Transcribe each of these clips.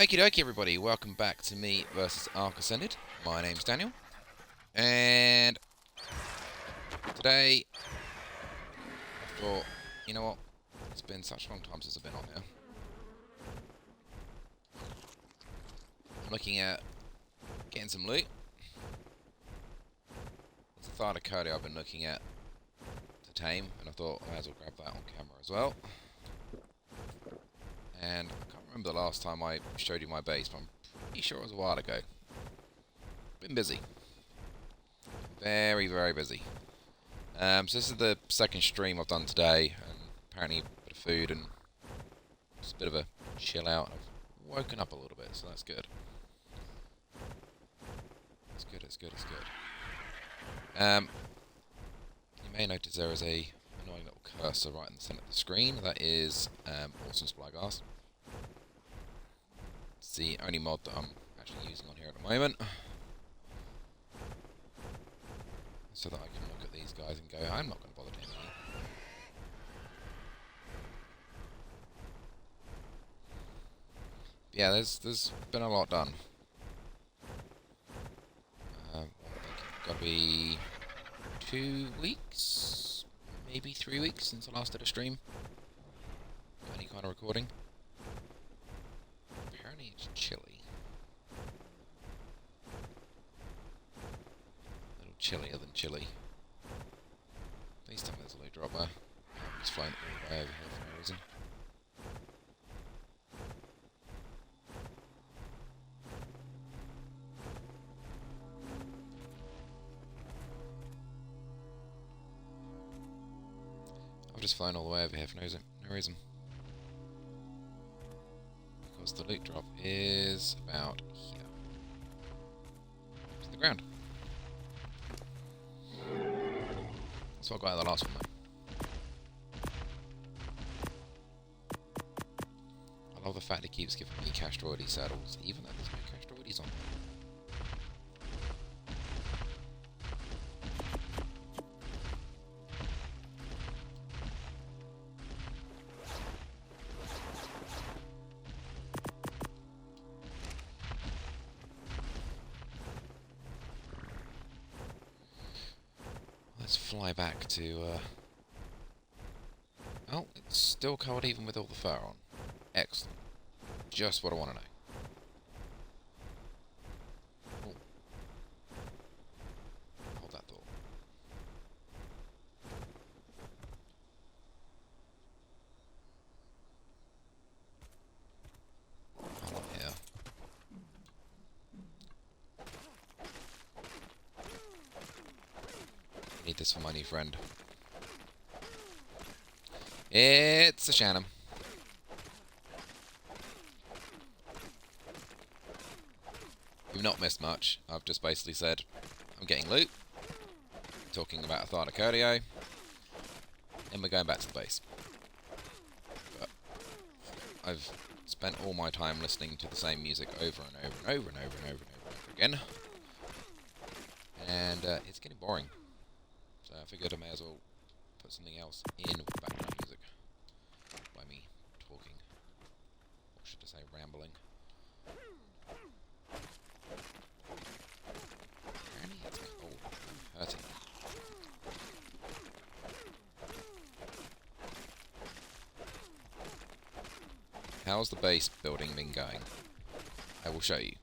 Okie dokie everybody, welcome back to me versus Ark Ascended. My name's Daniel, and today I thought, you know what, it's been such a long time since I've been on here. I'm looking at getting some loot. There's a thyla I've been looking at to tame, and I thought I might as well grab that on camera as well. And I can't remember the last time I showed you my base, but I'm pretty sure it was a while ago. Been busy. Very, very busy. So this is the second stream I've done today, and apparently a bit of food and just a bit of a chill out. I've woken up a little bit, so that's good. It's good, it's good, it's good. You may notice there is a annoying little cursor right in the centre of the screen. That is Awesome Spyglass. It's the only mod that I'm actually using on here at the moment, so that I can look at these guys and go, I'm not going to bother doing that. Yeah, there's been a lot done. I think it's got to be 2 weeks, maybe 3 weeks since I last did a stream. Any kind of recording. Apparently it's chilly. A little chillier than chilly. Please tell me there's a loot dropper. I'm just flying all the way over here for no reason. I've just flown all the way over here for no reason. Because the loot drop is about here. To the ground. That's what I got out of the last one, though. I love the fact it keeps giving me Castroides saddles, even though there's no Castroides on them. Let's fly back to, oh, it's still cold even with all the fur on. Excellent. Just what I want to know. Oh. Hold that door. Hold on here. Need this for my new friend. It's a Shannon. You've not missed much. I've just basically said I'm getting loot, talking about a thyla, and we're going back to the base. But I've spent all my time listening to the same music over and over and over and over and over and over and over again, and it's getting boring. So I figured I may as well put something else in with background music by me talking, or should I say rambling. Apparently it's cold. I'm hurting. How's the base building been going? I will show you,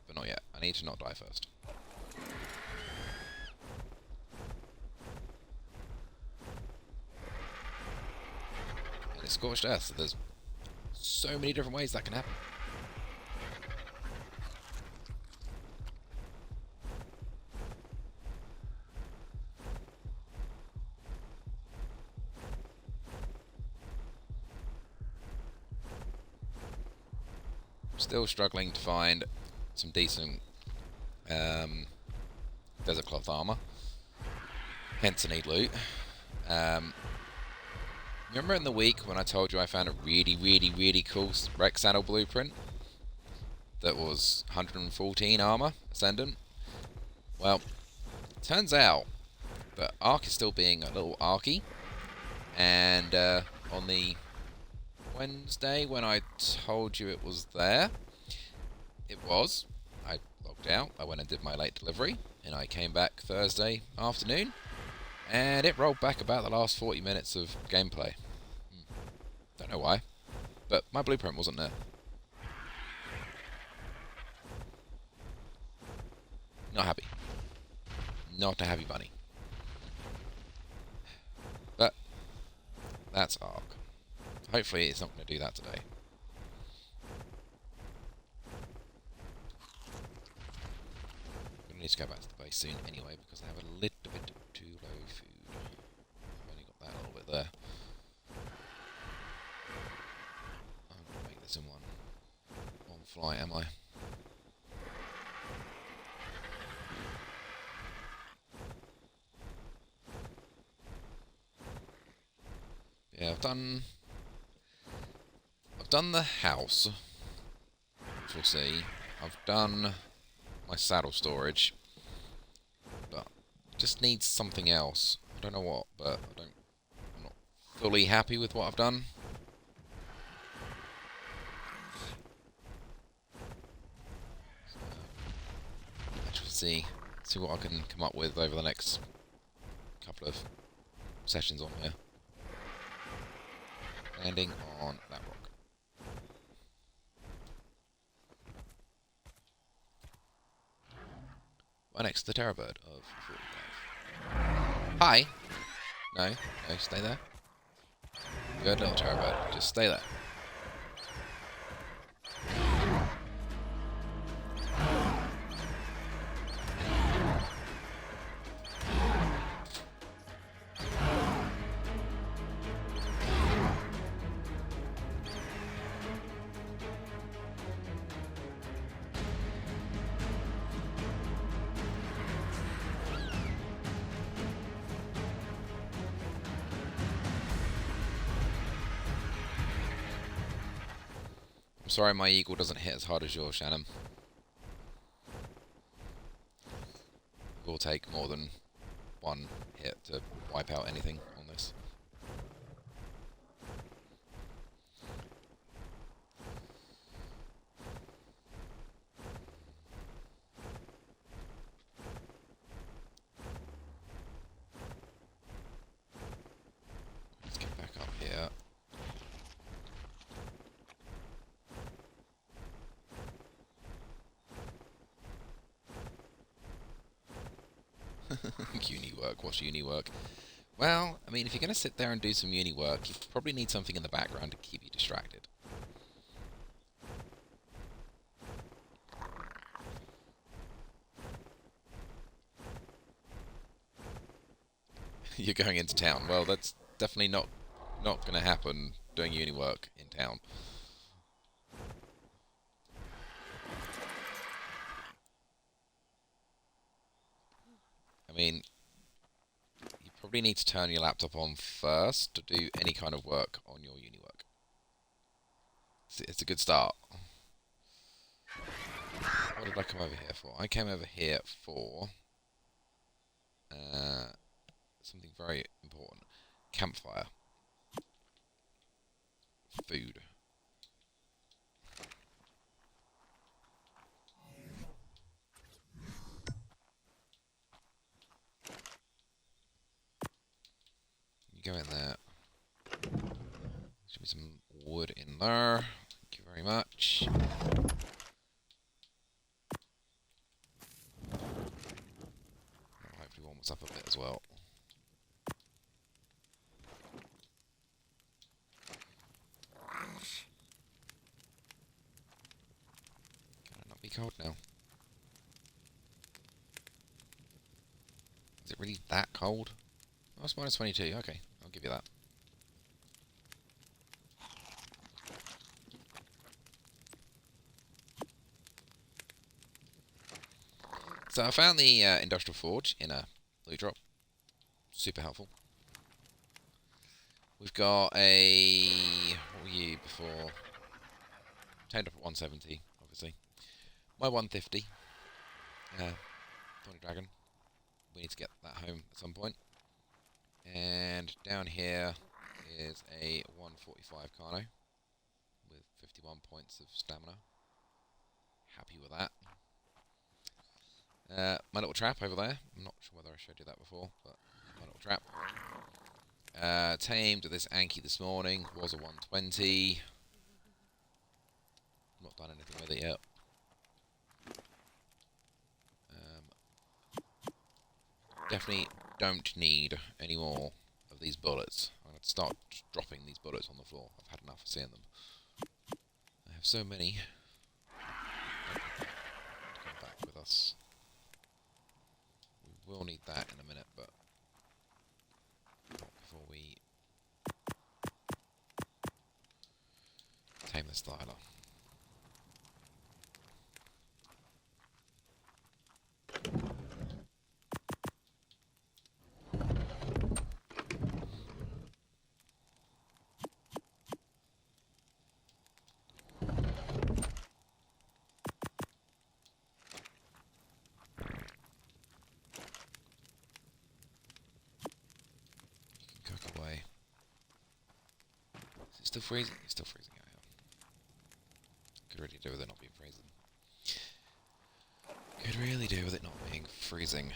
but not yet. I need to not die first. And it's scorched earth, so there's so many different ways that can happen. Still struggling to find some decent desert cloth armor. Hence I need loot. Remember in the week when I told you I found a really cool Rex saddle blueprint that was 114 armor ascendant? Well, turns out that Ark is still being a little arky, and on the Wednesday when I told you it was there, it was. I logged out, I went and did my late delivery, and I came back Thursday afternoon, and it rolled back about the last 40 minutes of gameplay. Don't know why, but my blueprint wasn't there. Not happy. Not a happy bunny. But that's Ark. Hopefully it's not going to do that today. I'm going to need to go back to the base soon anyway, because I have a little bit too low food. I've only got that a little bit there. I'm going to make this in one flight, am I? Yeah, I've done the house, which we'll see. I've done my saddle storage, but just needs something else. I don't know what, but I'm not fully happy with what I've done. So, let's see what I can come up with over the next couple of sessions on here. Landing on that rock. Right next to the terror bird of 45. Hi! No, stay there. Good little terror bird, just stay there. I'm sorry my eagle doesn't hit as hard as yours, Shannon. It will take more than one hit to wipe out anything on this. Let's get back up here. Uni work, what's uni work? Well, I mean, if you're going to sit there and do some uni work, you probably need something in the background to keep you distracted. You're going into town. Well, that's definitely not going to happen doing uni work in town. I mean, you probably need to turn your laptop on first to do any kind of work on your uni work. It's a good start. What did I come over here for? I came over here for something very important. Campfire. Food. You go in there. Should be some wood in there. Thank you very much. That'll hopefully warm us up a bit as well. Can it not be cold now? Is it really that cold? Oh, it's minus 22. Okay, I'll give you that. So I found the industrial forge in a loot drop. Super helpful. We've got a... What were you before? Tamed up at 170, obviously. My 150. Thorny Dragon. We need to get that home at some point. And down here is a 145 Carno with 51 points of stamina. happy with that. My little trap over there. I'm not sure whether I showed you that before, but my little trap. Tamed this Anki this morning. Was a 120. Not done anything with it yet. Definitely don't need any more of these bullets. I'm going to start dropping these bullets on the floor. I've had enough of seeing them. I have so many. Come back with us. We will need that in a minute, but not before we tame this thyla. Cook away. Is it still freezing? It's still freezing out here. Could really do with it not being freezing. Could really do with it not being freezing.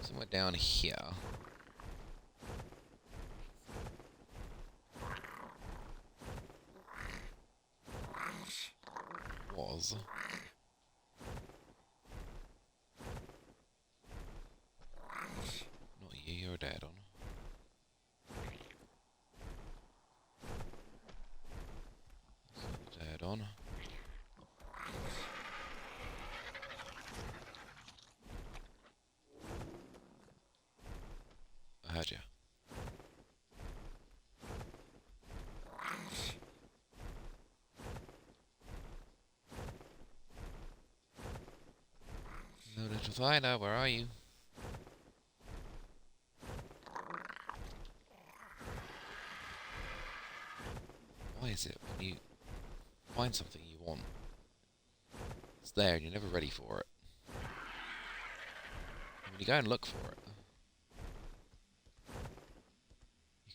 Somewhere down here. Was. Not you, you're dead on. Dead on. I heard you. No little thyla, where are you? Why is it when you find something you want, it's there and you're never ready for it? And when you go and look for it,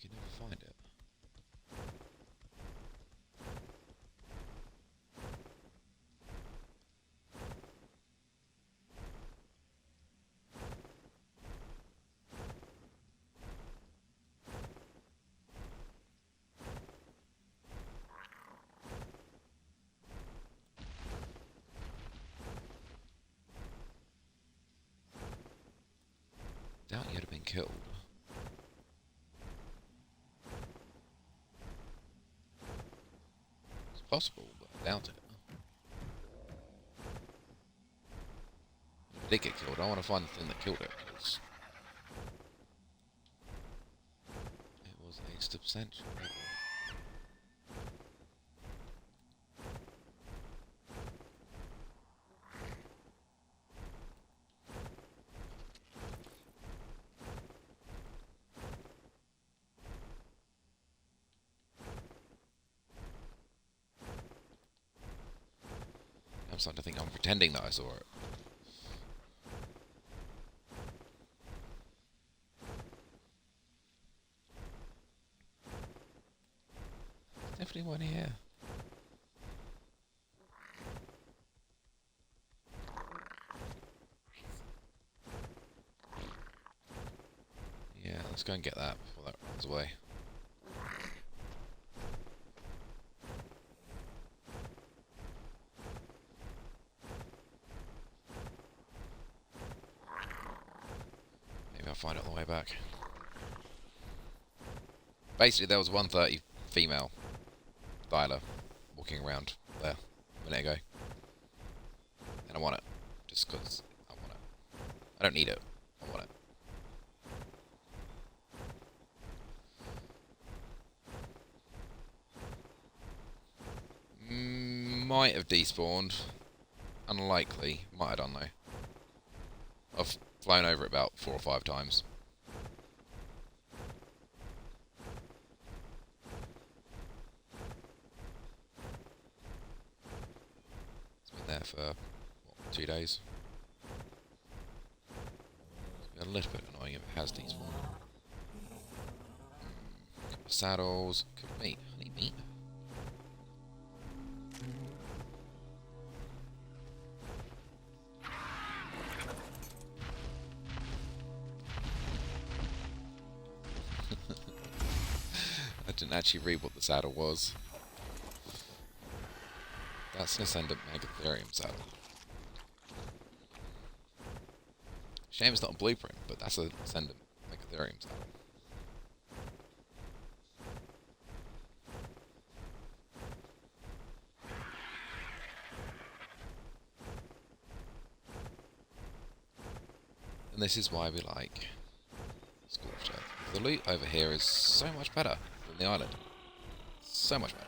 you can never find it. Doubt you'd have been killed. It's possible, but I doubt it. If it did get killed, I want to find the thing that killed it, because it was a substantial level. I'm starting to think I'm pretending that I saw it. There's definitely one here. Yeah, let's go and get that before that runs away. Maybe I'll find it on the way back. Basically, there was 130 female thyla walking around there a minute ago. And I want it. Just because I want it. I don't need it. I want it. Might have despawned. Unlikely. Might have done though. I've flown over it about 4 or 5 times. It's been there for, what, 2 days? It's a little bit annoying if it has despawned. Saddles. Cooked meat. I need meat. didn't actually read what the saddle was. That's an Ascendant Megatherium saddle. Shame it's not a blueprint, but that's an Ascendant Megatherium saddle. And this is why we like Scorched Earth. The loot over here is so much better than the island. So much better.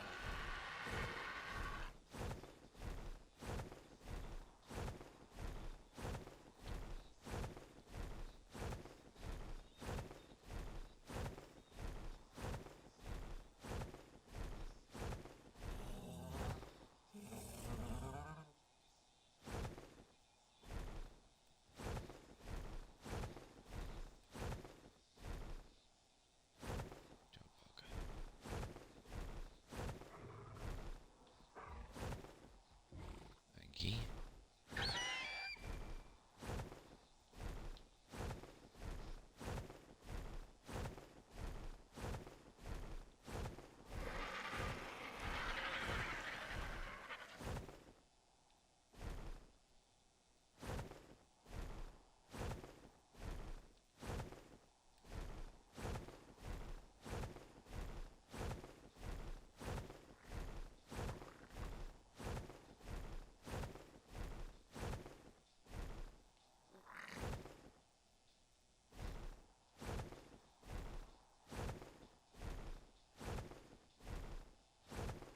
Thank you.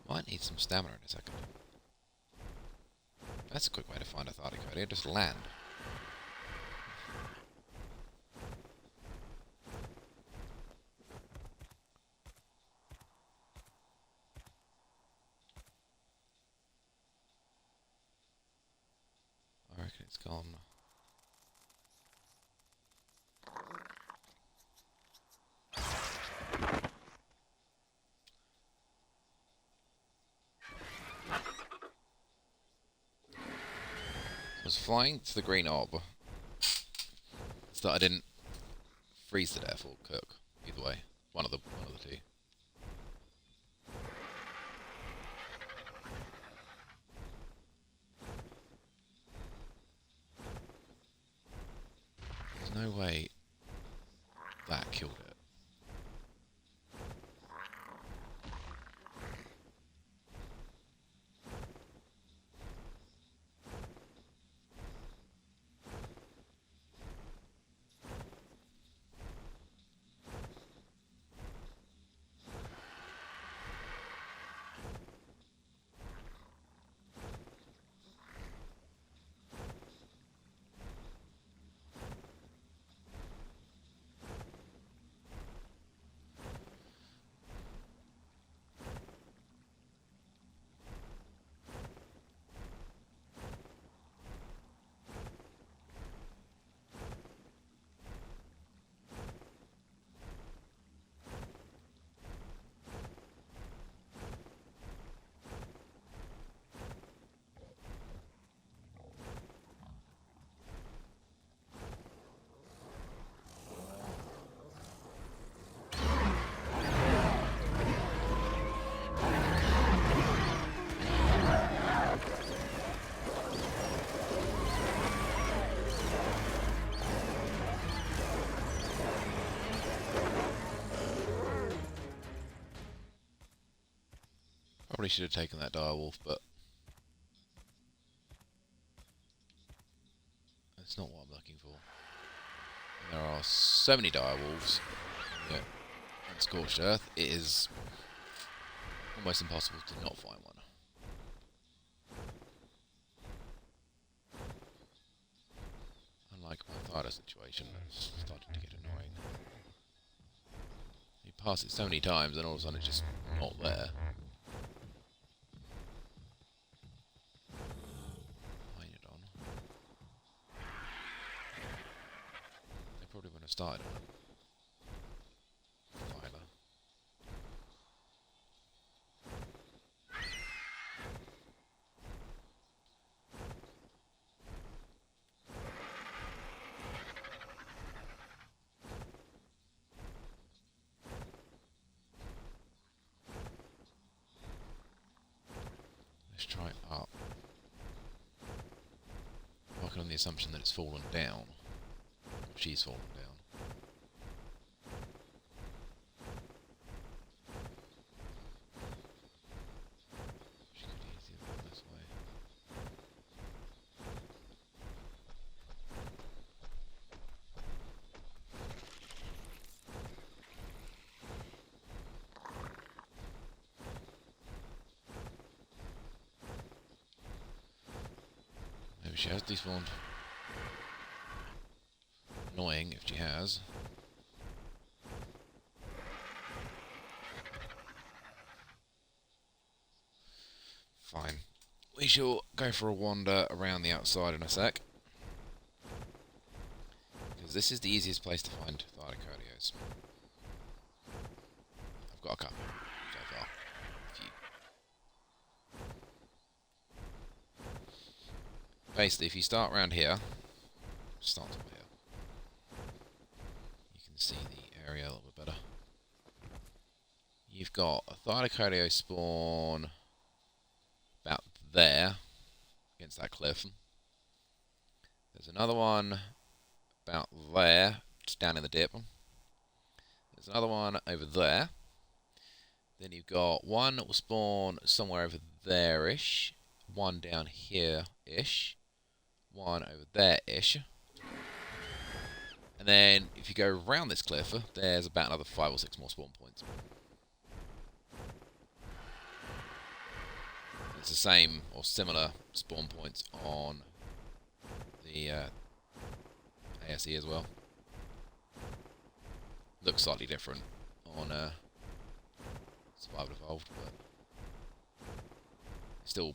Might need some stamina in a second. That's a quick way to find a thyla. Just land. I reckon it's gone. I was flying to the green orb so that I didn't freeze to death or cook. Either way, one of the two. There's no way that killed it. Probably should have taken that direwolf, but that's not what I'm looking for. There are so many direwolves on Scorched Earth, it is almost impossible to not find one. Unlike my thyla situation, that's starting to get annoying. You pass it so many times and all of a sudden it's just not there. Probably when I started on it. Thyla. assumption that it's fallen down. She's fallen down. She could easily have gone this way. Maybe she has despawned. Annoying if she has. Fine. We shall go for a wander around the outside in a sec. Because this is the easiest place to find thyla. I've got a couple so far. A few. Basically, if you start around here, start up here, you can see the area a little bit better. You've got a thyla spawn about there, against that cliff. There's another one about there, just down in the dip. There's another one over there. Then you've got one that will spawn somewhere over there-ish, one down here-ish, one over there-ish. And then, if you go around this cliff, there's about another 5 or 6 more spawn points. It's the same or similar spawn points on the ASE as well. Looks slightly different on Survival Evolved, but still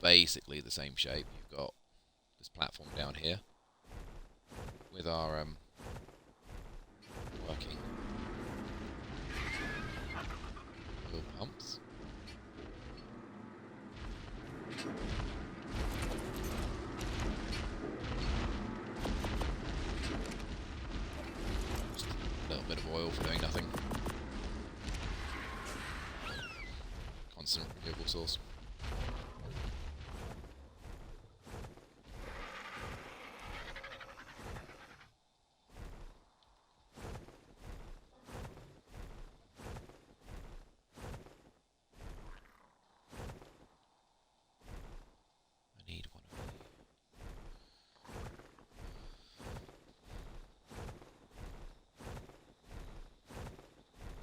basically the same shape. You've got this platform down here with our working oil pumps. Just a little bit of oil for doing nothing. Constant renewable source.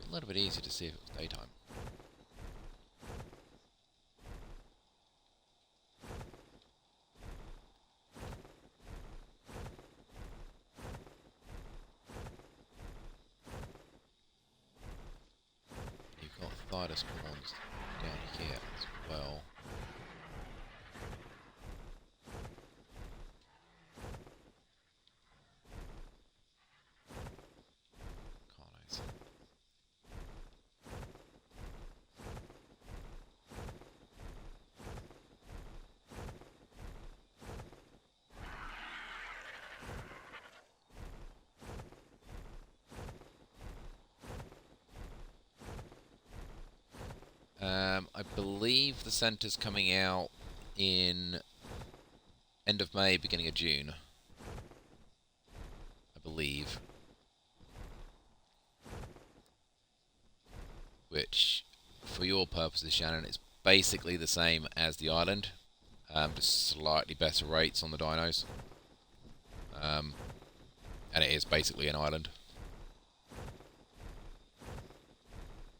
A little bit easier to see if it was daytime. You've got thyla spawns down here as well. I believe the centre's coming out in end of May, beginning of June. I believe. Which, for your purposes, Shannon, it's basically the same as the island. Just slightly better rates on the dinos. And it is basically an island.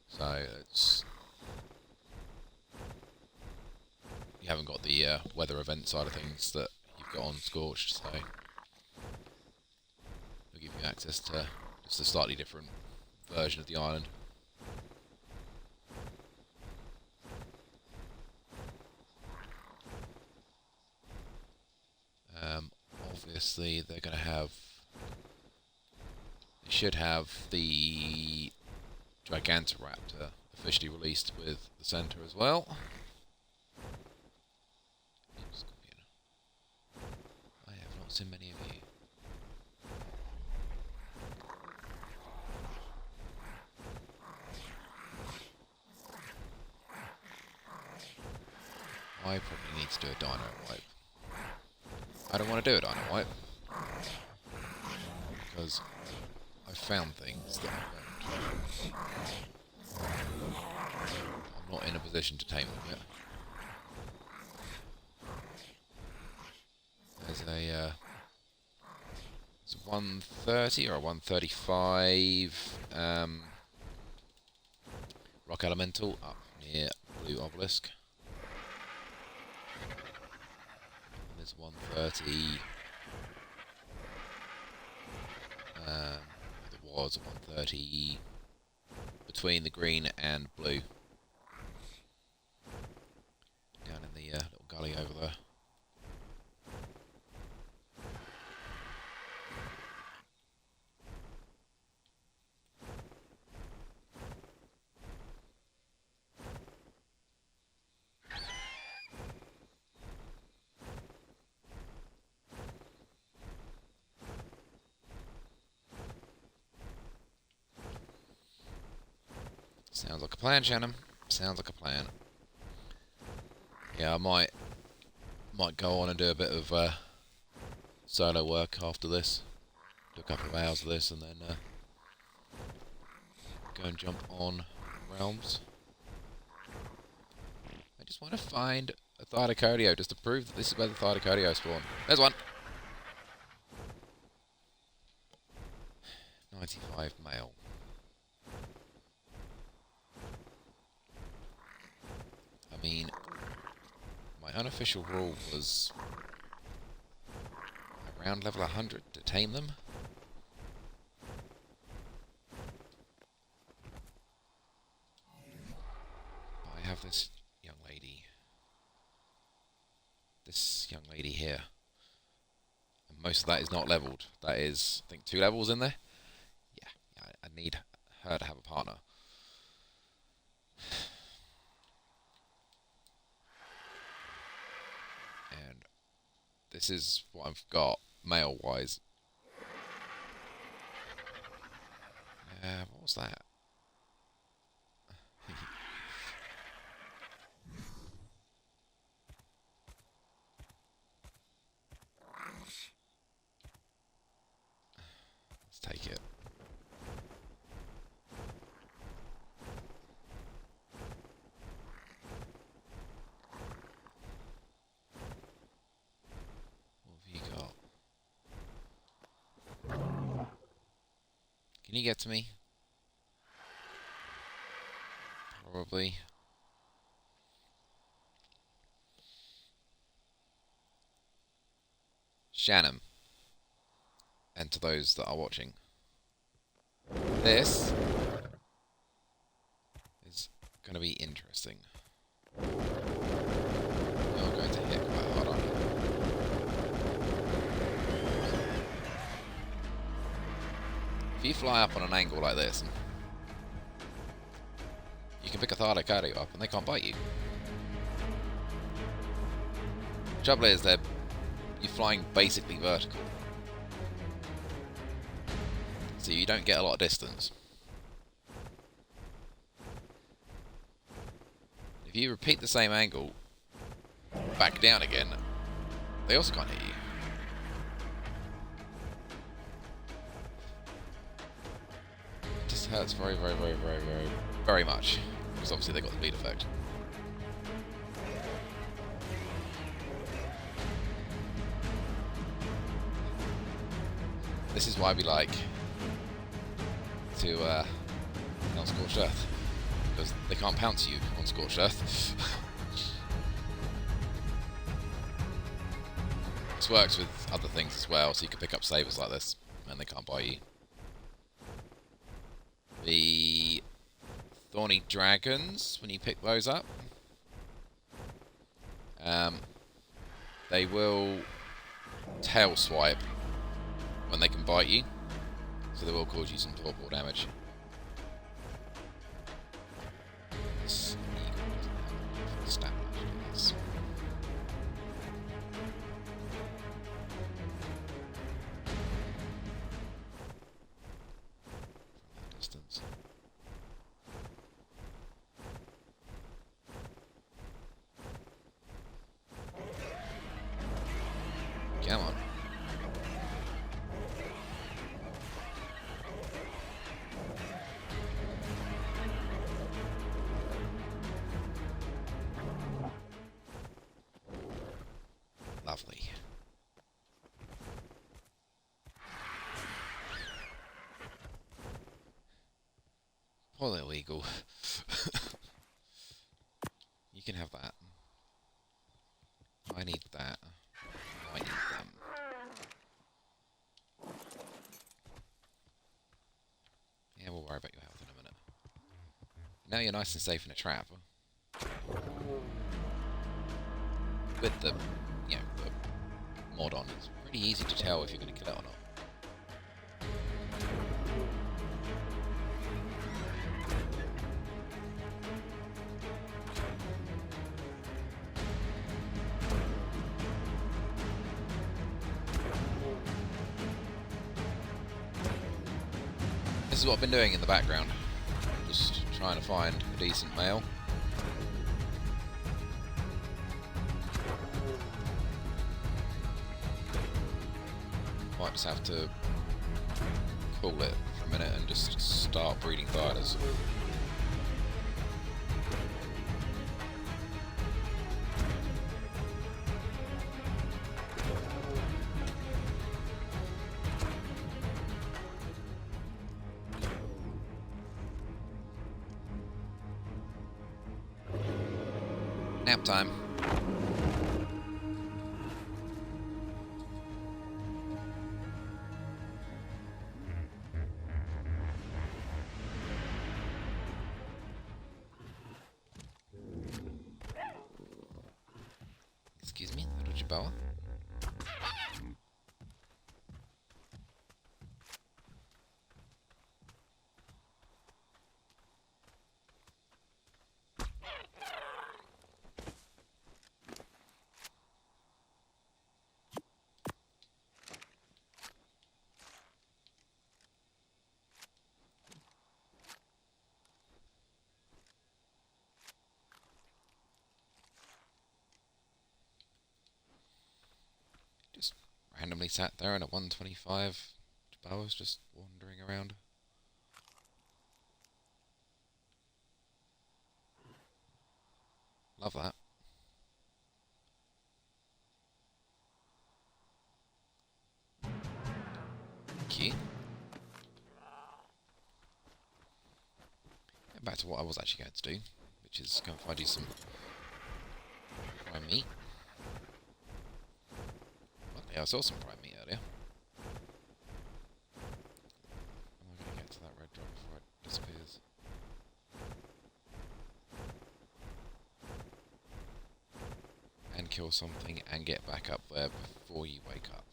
So, it's... You haven't got the weather event side of things that you've got on Scorched, so... It'll give you access to just a slightly different version of the island. Obviously, they're going to have... They should have the Gigantoraptor officially released with the centre as well. I have not seen many of you. I probably need to do a dino wipe. I don't want to do it, Dynamite. Because I found things that I'm not in a position to tame them yet. There's a it's a 130 or a 135 rock elemental up near Blue Obelisk. And there's 130. There was a 130 between the green and blue. Down in the little gully over there. Sounds like a plan, Shannon. Sounds like a plan. Yeah, I might go on and do a bit of solo work after this. Do a couple of hours of this and then go and jump on Realms. I just want to find a thyla just to prove that this is where the thyla spawn. There's one! 95 male. I mean, my unofficial rule was around level 100 to tame them. But I have this young lady. This young lady here. And most of that is not leveled. That is, I think, 2 levels in there. Yeah, I need her to have a partner. And this is what I've got, male-wise. What was that? Let's take it. Can you get to me? Probably. Shannon. And to those that are watching. This is going to be interesting. You're going to hit quite hard, aren't you? If you fly up on an angle like this, you can pick a thyla up and they can't bite you. The trouble is you're flying basically vertical. So you don't get a lot of distance. If you repeat the same angle back down again, they also can't hit you. It just hurts very, very, very, very, very, very much. Because obviously they got the bleed effect. This is why we like to on Scorched Earth, because they can't pounce you on Scorched Earth. This works with other things as well, so you can pick up sabers like this, and they can't bite you. The Thorny Dragons, when you pick those up, they will tail swipe when they can bite you. So they will cause you some torpor damage. This eagle doesn't have the stamina to do this. From that distance. Come Poor little eagle. You can have that. I need that. I need them. Yeah, we'll worry about your health in a minute. Now you're nice and safe in a trap. With the, you know, the mod on, it's pretty easy to tell if you're going to kill it or not. This is what I've been doing in the background. Just trying to find a decent male. Might just have to cool it for a minute and just start breeding thylas. Nap time. Excuse me, little Chihuahua. Just randomly sat there in a 125. Chihuahua's just wandering around. Love that. Thank you. Get back to what I was actually going to do, which is go and find you some prime meat. Yeah, I saw some prime meat earlier. Am I going to get to that red drop before it disappears? And kill something and get back up there before you wake up.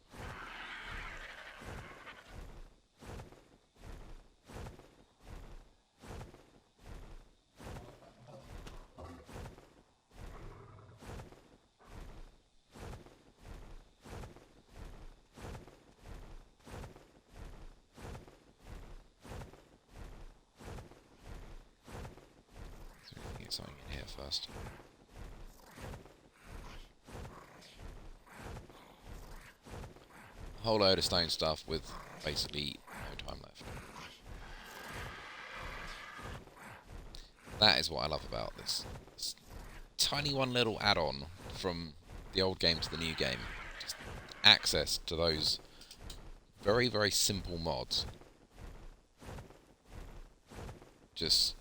Get something in here first. A whole load of stone stuff with basically no time left. That is what I love about this. It's tiny one little add-on from the old game to the new game. Just access to those very, very simple mods. Just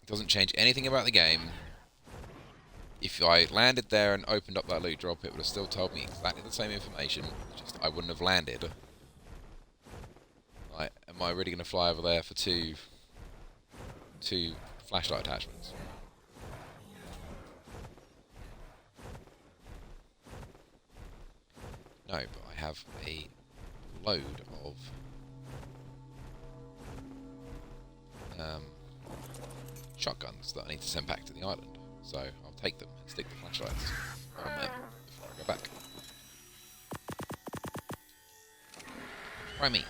doesn't change anything about the game. If I landed there and opened up that loot drop, it would have still told me exactly the same information, just I wouldn't have landed. Like, am I really going to fly over there for two flashlight attachments? No, but I have a load of shotguns that I need to send back to the island. So I'll take them and stick the flashlights on them before I go back. Try me.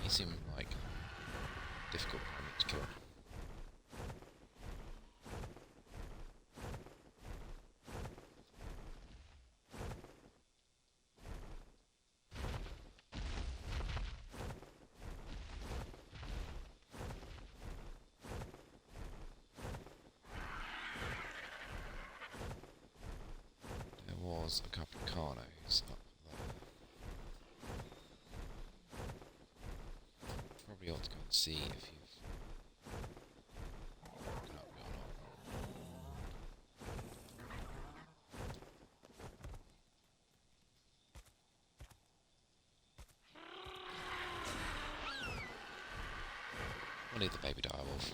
You seem like difficult to kill. A couple of carnos up there. Let's see if you've... No, you're not. We'll need the baby direwolf.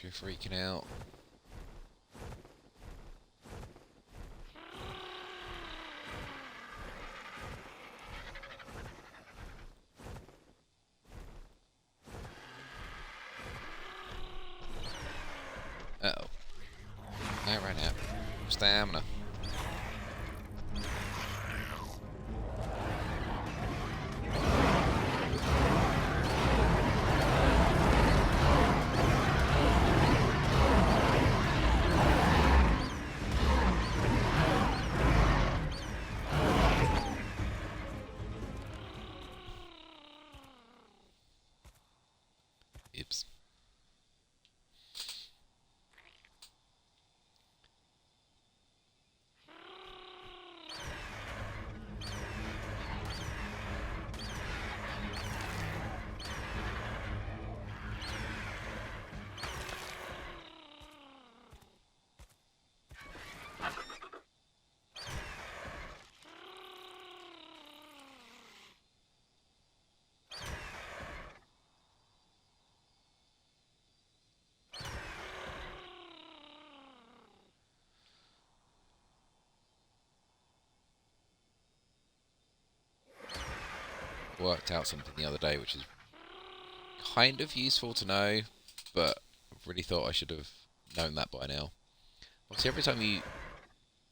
You're freaking out. Uh-oh. I ran out of stamina. Oops. Worked out something the other day which is kind of useful to know, but I really thought I should have known that by now. Obviously, every time you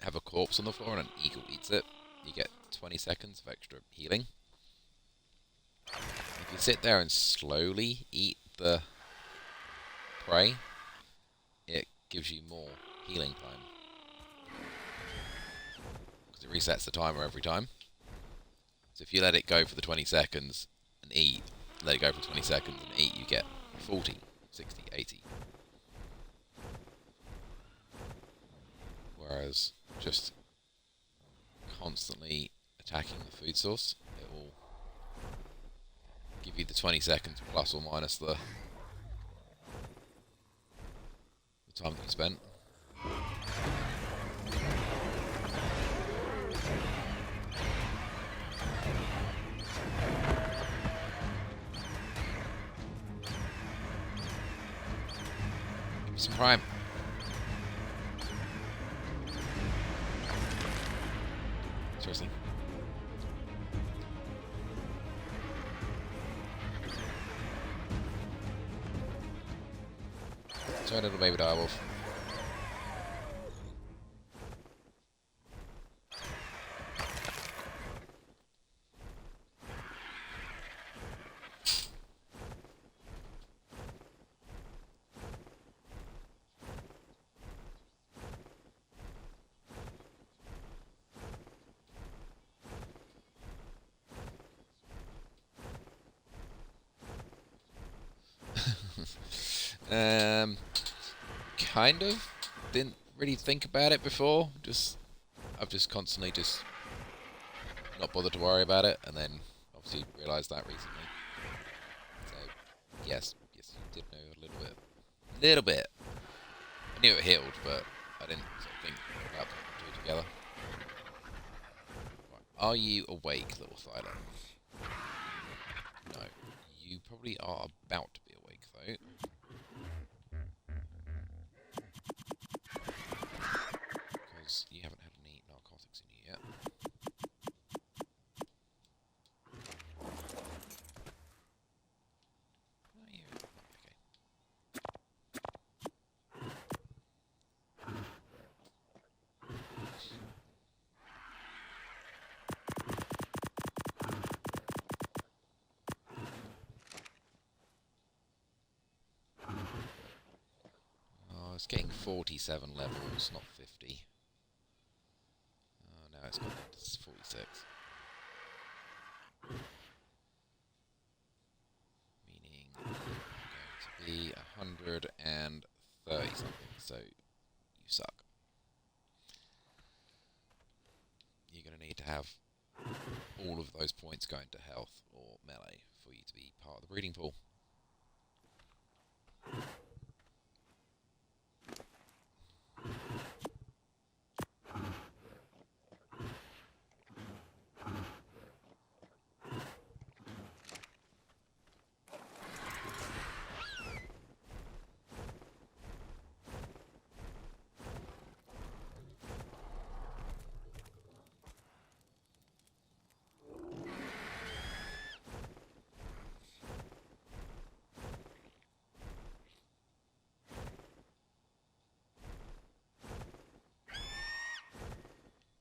have a corpse on the floor and an eagle eats it, you get 20 seconds of extra healing. If you sit there and slowly eat the prey, it gives you more healing time. Because it resets the timer every time. So if you let it go for the 20 seconds and eat, let it go for 20 seconds and eat, you get 40, 60, 80. Whereas just constantly attacking the food source, it will give you the 20 seconds plus or minus the time that you spent. Some prime. Seriously. Sorry, little baby direwolf. Kind of. Didn't really think about it before. I've just constantly just not bothered to worry about it, and then obviously realised that recently. So yes, you did know a little bit. I knew it healed, but I didn't sort of think about the two together. Right. Are you awake, little thyla? No. You probably are about to be awake, though. Because you haven't had any narcotics in you yet. No, you might be okay. it's getting 47 levels, not 50. Oh, now it's got 46. Meaning it's going to be 130 something, so you suck. You're going to need to have all of those points going to health or melee for you to be part of the breeding pool.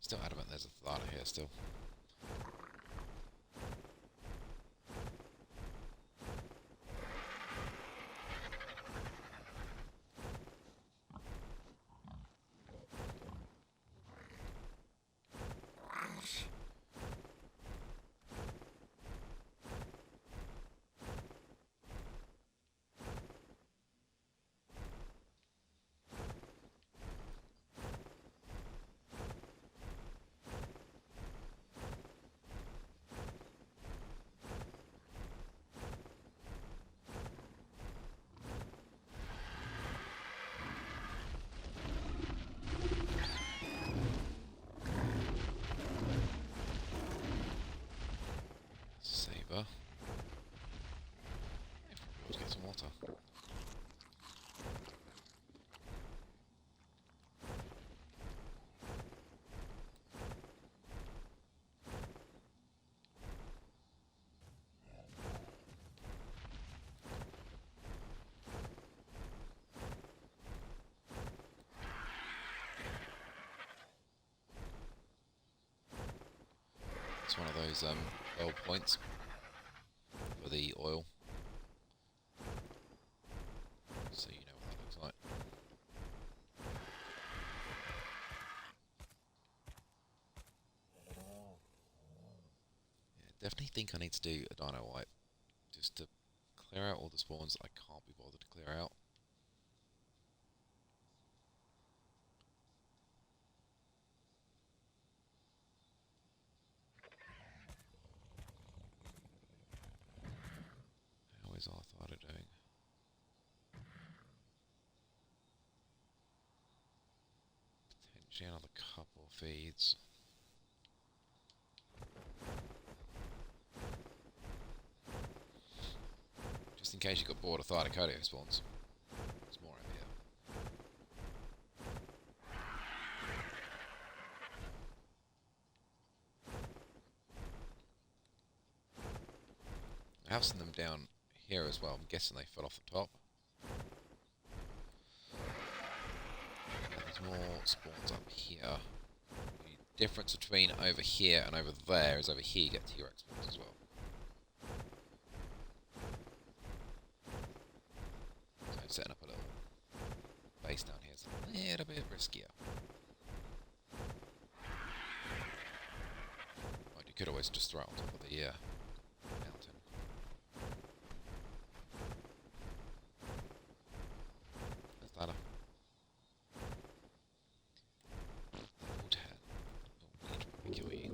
Still adamant there's a thyla here still. Saver. Let's get some water. It's one of those oil points for the oil, so you know what that looks like. Yeah, definitely think I need to do a dino wipe just to clear out all the spawns that I can't be bothered to clear out. How is our thyla doing? Potentially another couple of feeds. Just in case you got bored of thyla spawns. There's more over here. I have seen them down here as well. I'm guessing they fell off the top. There's more spawns up here. The difference between over here and over there is over here you get T-Rex spawns as well. So setting up a little base down here is a little bit riskier. But you could always just throw it on top of the mountain. There's that. Level 10. Oh, need to kill you.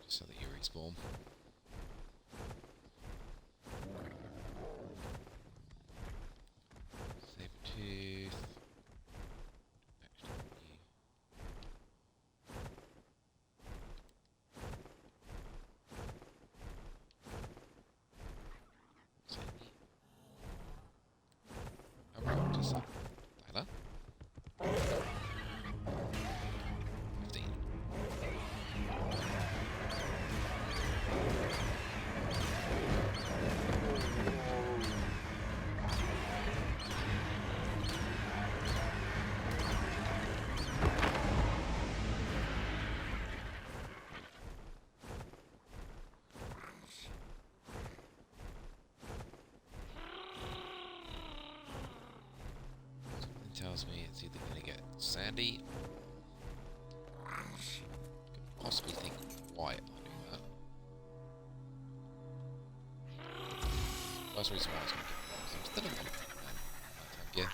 Just so that you respawn. Saber-tooth. Thyla? 15. tells me it's either going to get sandy. Could possibly think white by doing that. That's the reason why I was going to get white. I'm still in the nighttime gear.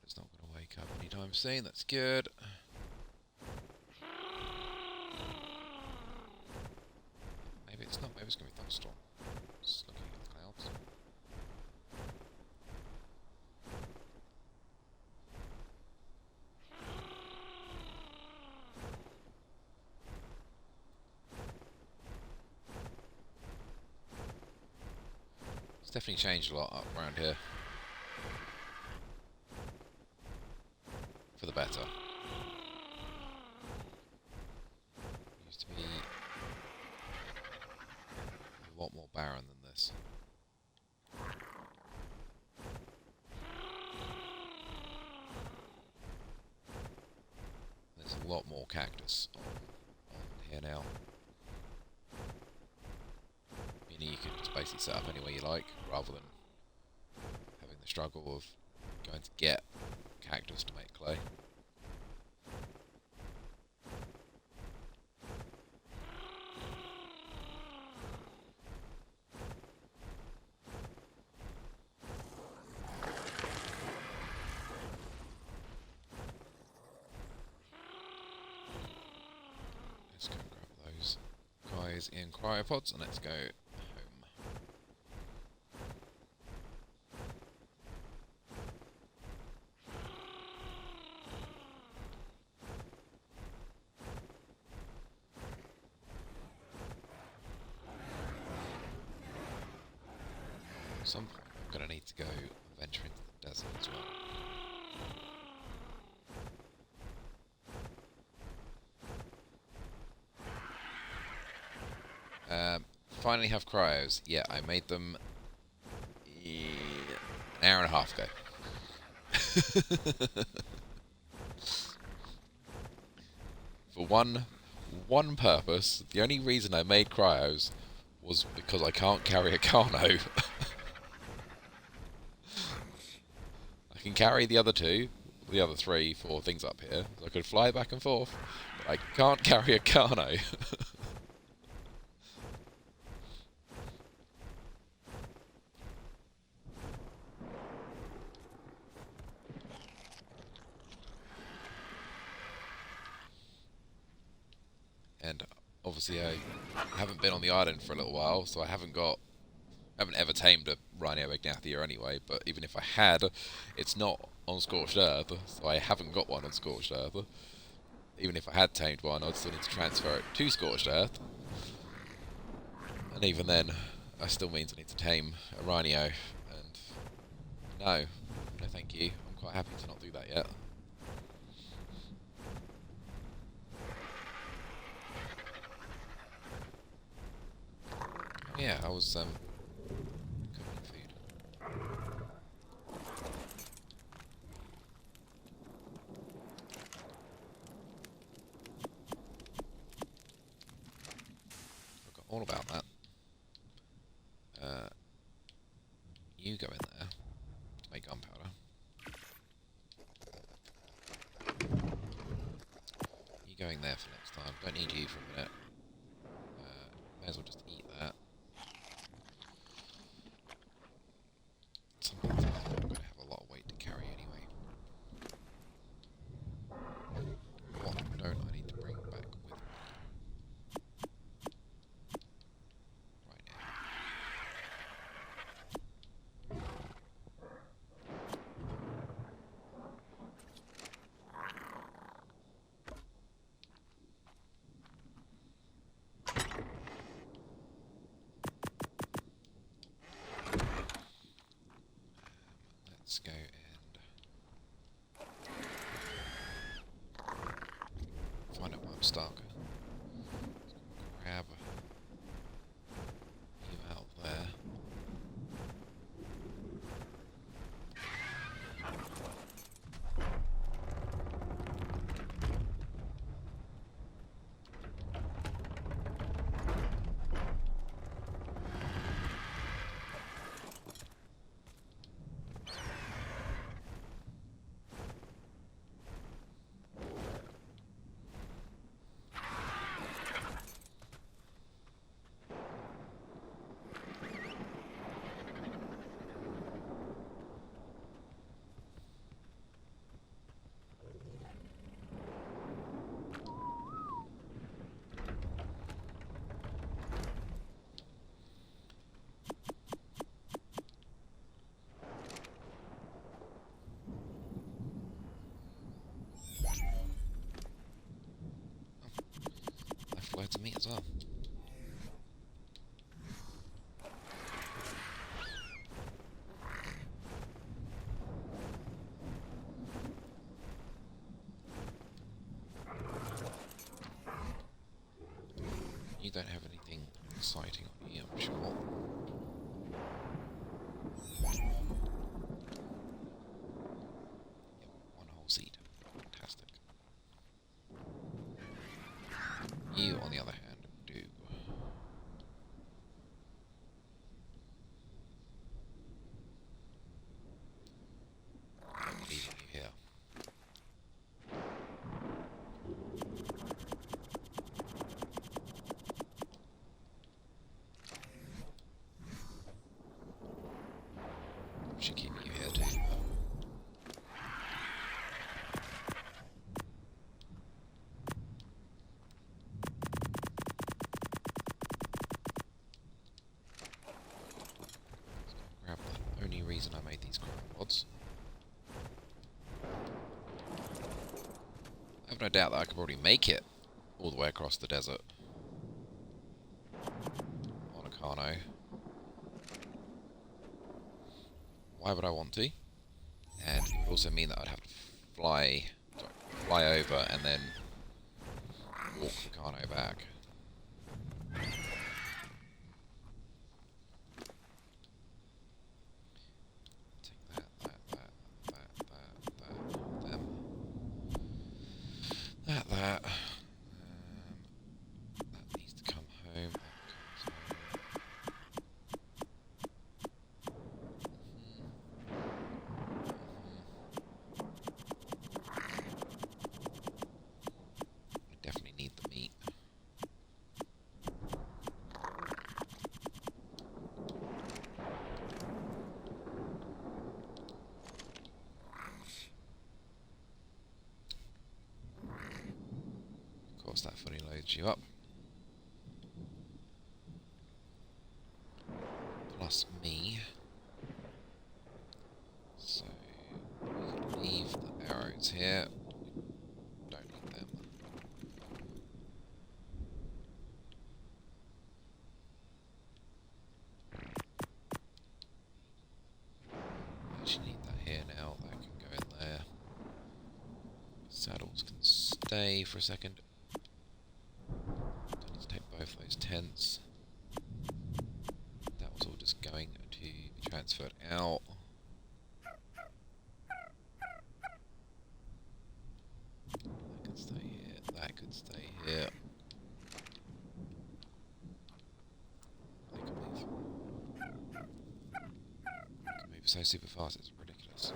It's not going to wake up anytime soon, that's good. Maybe it's not, maybe it's going to be thunderstorm. Just looking at the clouds. It's definitely changed a lot up around here. For the better. Used to be a lot more barren than this. There's a lot more cactus on here now. Meaning you can just basically set up anywhere you like, rather than having the struggle of going to get cactus to make clay. Let's go grab those guys in cryopods and let's go home. At some point I'm going to need to go venture into the desert as well. Finally have cryos. Yeah, I made them an hour and a half ago. For one purpose, the only reason I made cryos was because I can't carry a Carno. I can carry the other two, the other 3, 4 things up here, so I could fly back and forth, but I can't carry a Carno. And obviously I haven't been on the island for a little while, so I haven't ever tamed a Rhino Ignathia anyway, but even if I had, it's not on Scorched Earth, so I haven't got one on Scorched Earth. Even if I had tamed one, I'd still need to transfer it to Scorched Earth. And even then, that still means I need to tame a Rhino, and no thank you, I'm quite happy to not do that yet. Yeah, I was cooking food. Forgot all about that. You go in there to make gunpowder. You go in there for next time. Don't need you for a minute. May as well just eat that. I'm going to have a lot of weight to carry anyway. What don't I need to bring back with me? Right now. Let's go and stuck. Grab you out there. Loads of meat as well. You don't have anything exciting on you, I'm sure. Yep, one whole seed. Fantastic. You, on the other hand, do. I'm leaving you here. Should keep you here too. Grab the only reason I made these pods. I have no doubt that I could probably make it all the way across the desert on a Carno. Why would I want to? And it would also mean that I'd have to fly over and then walk the Carno back. That needs to come home. I definitely need the meat. Of course, that fully loads you up. Plus me. So, we can leave the arrows here. Don't need them. Actually need that here now. That can go in there. Saddles can stay for a second. Don't need to take both those tents. That was all just going to be transferred out. That could stay here. That could stay here. They can move. They can move so super fast, it's ridiculous.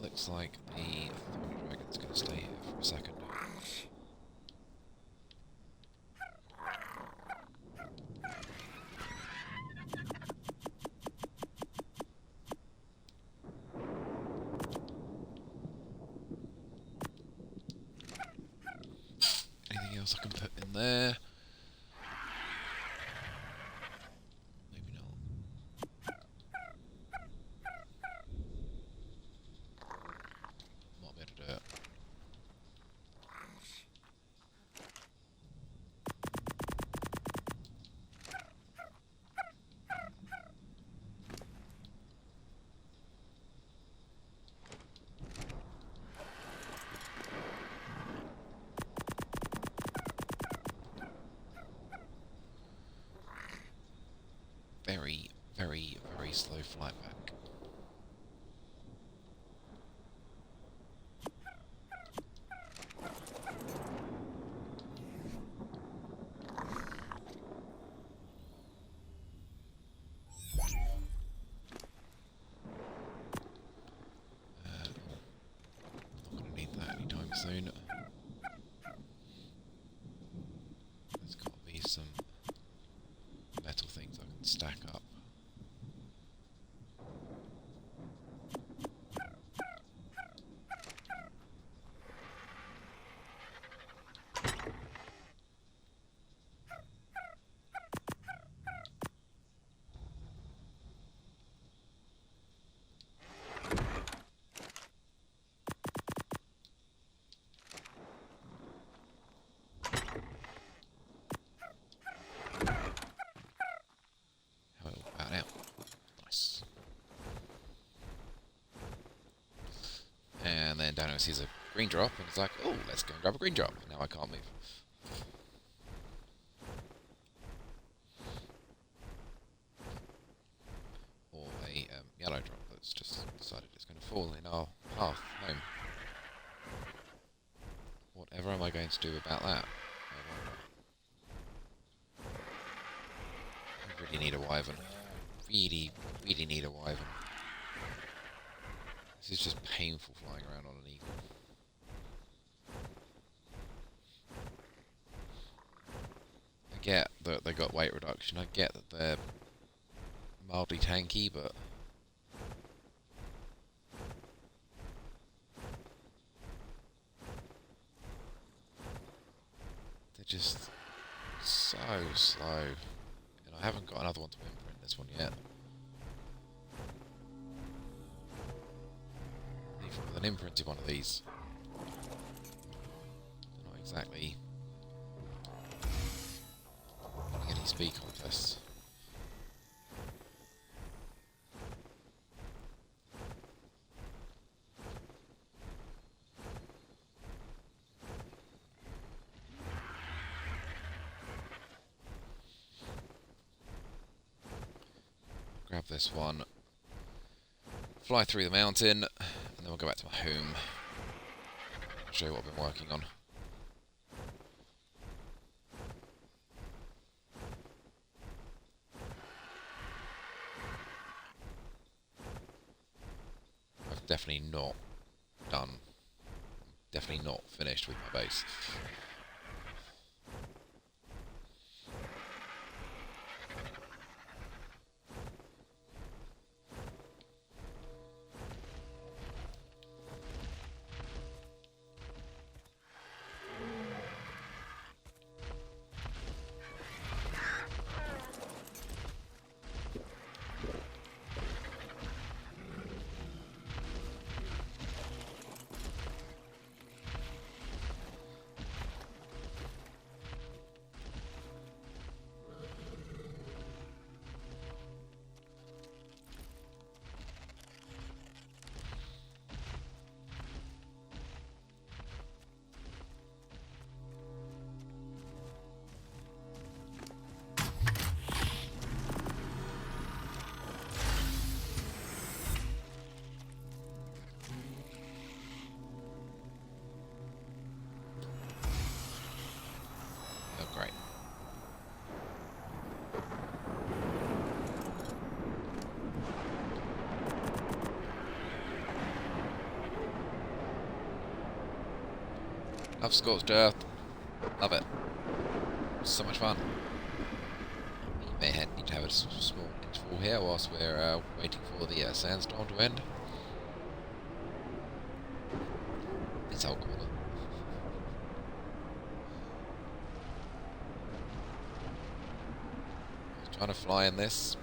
Looks like the Thunder Dragon's going to stay here for a second. else I can put in there? Maybe not. Might be able to do it. Very, very, very slow flight back. Not going to need that anytime soon. There's got to be some metal things I can stack up. How it all pan out. Nice. And then Dano sees a green drop and it's like, oh, let's go and grab a green drop. Now I can't move. Or a yellow drop that's just decided it's going to fall in our path home. Whatever am I going to do about that? I really need a wyvern. Really, really need a wyvern. This is just painful flying around on an eagle. I get that they got weight reduction, I get that they're mildly tanky, but they're just so slow. And I haven't got another one to imprint this one yet. Even with an imprinted one of these, they're not exactly winning any speed contests. Grab this one, fly through the mountain, and then we'll go back to my home. I'll show you what I've been working on. I've definitely not done, definitely not finished with my base. Oh, great. Love Scorched Earth. Love it. So much fun. You may need to have a small interval here whilst we're waiting for the sandstorm to end. This whole corner. Trying to fly in this.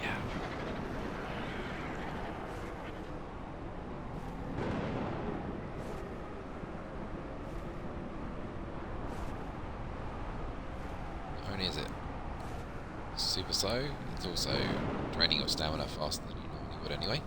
Yeah. Not only is it super slow, it's also draining your stamina faster than you normally would anyway.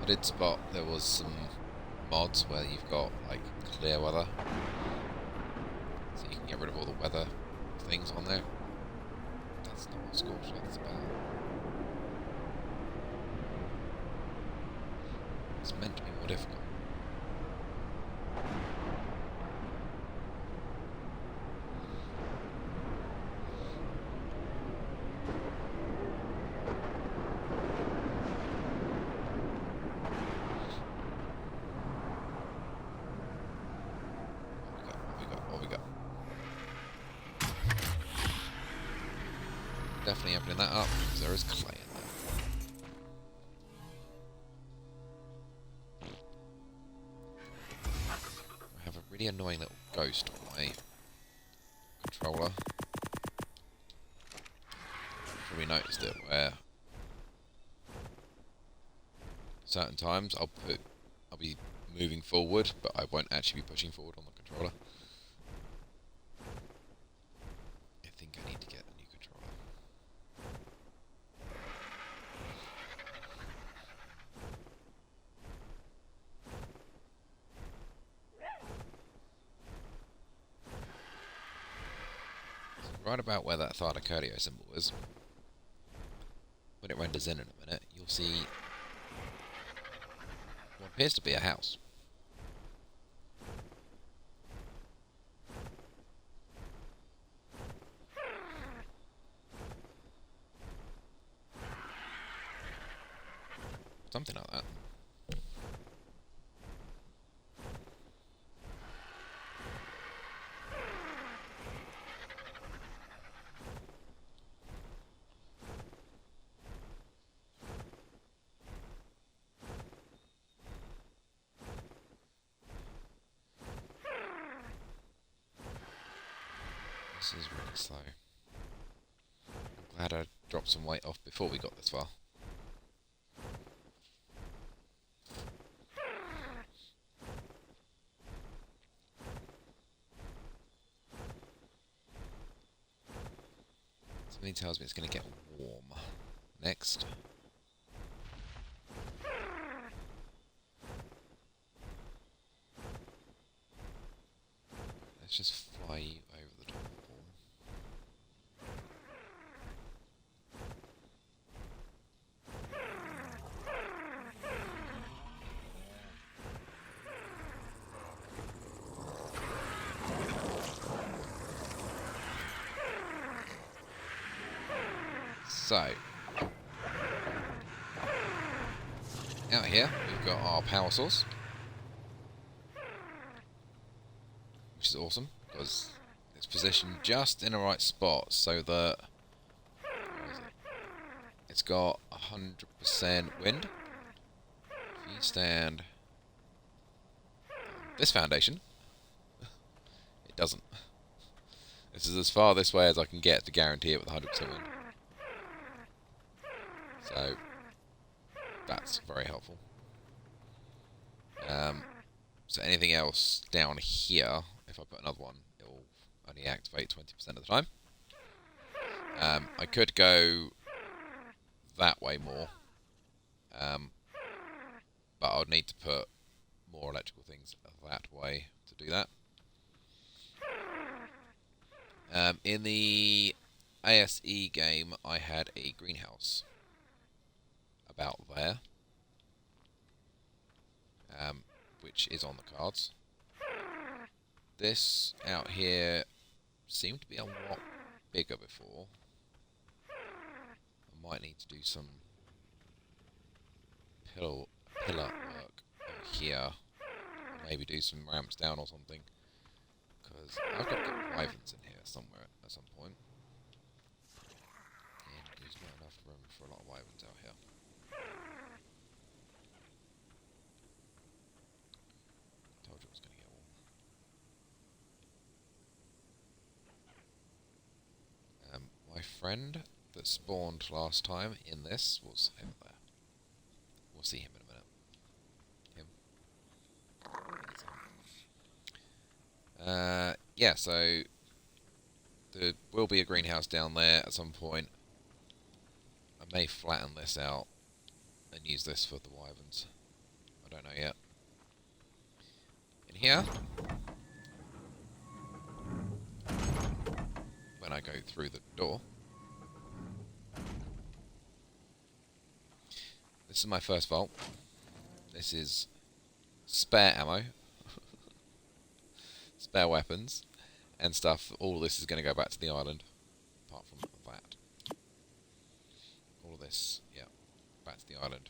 I did spot there was some mods where you've got like clear weather, so you can get rid of all the weather things on there. That's not what Scorched Earth's about. It's meant to be more difficult. Definitely opening that up because there is clay in there. I have a really annoying little ghost on my controller. Probably noticed it where certain times I'll be moving forward, but I won't actually be pushing forward on the controller. I think I need to get a new controller. Right about where that thyla symbol is, when it renders in a minute, you'll see what appears to be a house. Something like that. This is really slow. I'm glad I dropped some weight off before we got this far. Something tells me it's going to get warm next. Let's just fly you over the top of the wall. So, out here we've got our power source, which is awesome because it's it's positioned just in the right spot so that where is it? It's got 100% wind. If you stand this foundation, it doesn't. This is as far this way as I can get to guarantee it with 100% wind. So that's very helpful. So anything else down here, if I put another one, it will only activate 20% of the time. I could go that way more, but I would need to put more electrical things that way to do that. In the ASE game, I had a greenhouse about there, which is on the cards. This out here seemed to be a lot bigger before. I might need to do some pillar work over here. Maybe do some ramps down or something. Because I've got to get wyverns in here somewhere at some point. And there's not enough room for a lot of wyverns out here. Told you it was going to get warm. My friend that spawned last time in this was over there. We'll see him in a minute. Yeah, so there will be a greenhouse down there at some point. I may flatten this out and use this for the wyverns. I don't know yet. In here, when I go through the door, this is my first vault. This is spare ammo, spare weapons, and stuff. All this is going to go back to the island, apart from that. All of this, yeah, back to the island.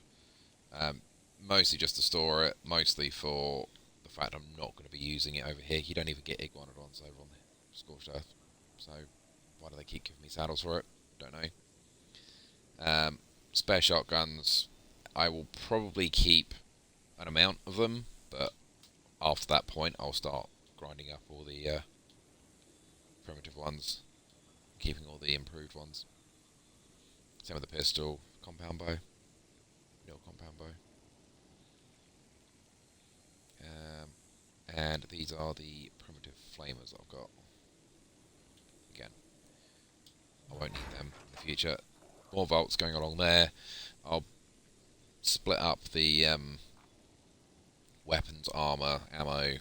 Mostly just to store it, mostly for the fact I'm not going to be using it over here. You don't even get iguanodons over on the Scorched Earth, so why do they keep giving me saddles for it? Don't know. Spare shotguns, I will probably keep an amount of them, but after that point I'll start grinding up all the primitive ones, keeping all the improved ones. Same with the pistol, compound bow, nil compound bow. And these are the primitive flamers I've got. Again, I won't need them in the future. More vaults going along there. I'll split up the weapons, armour, ammo,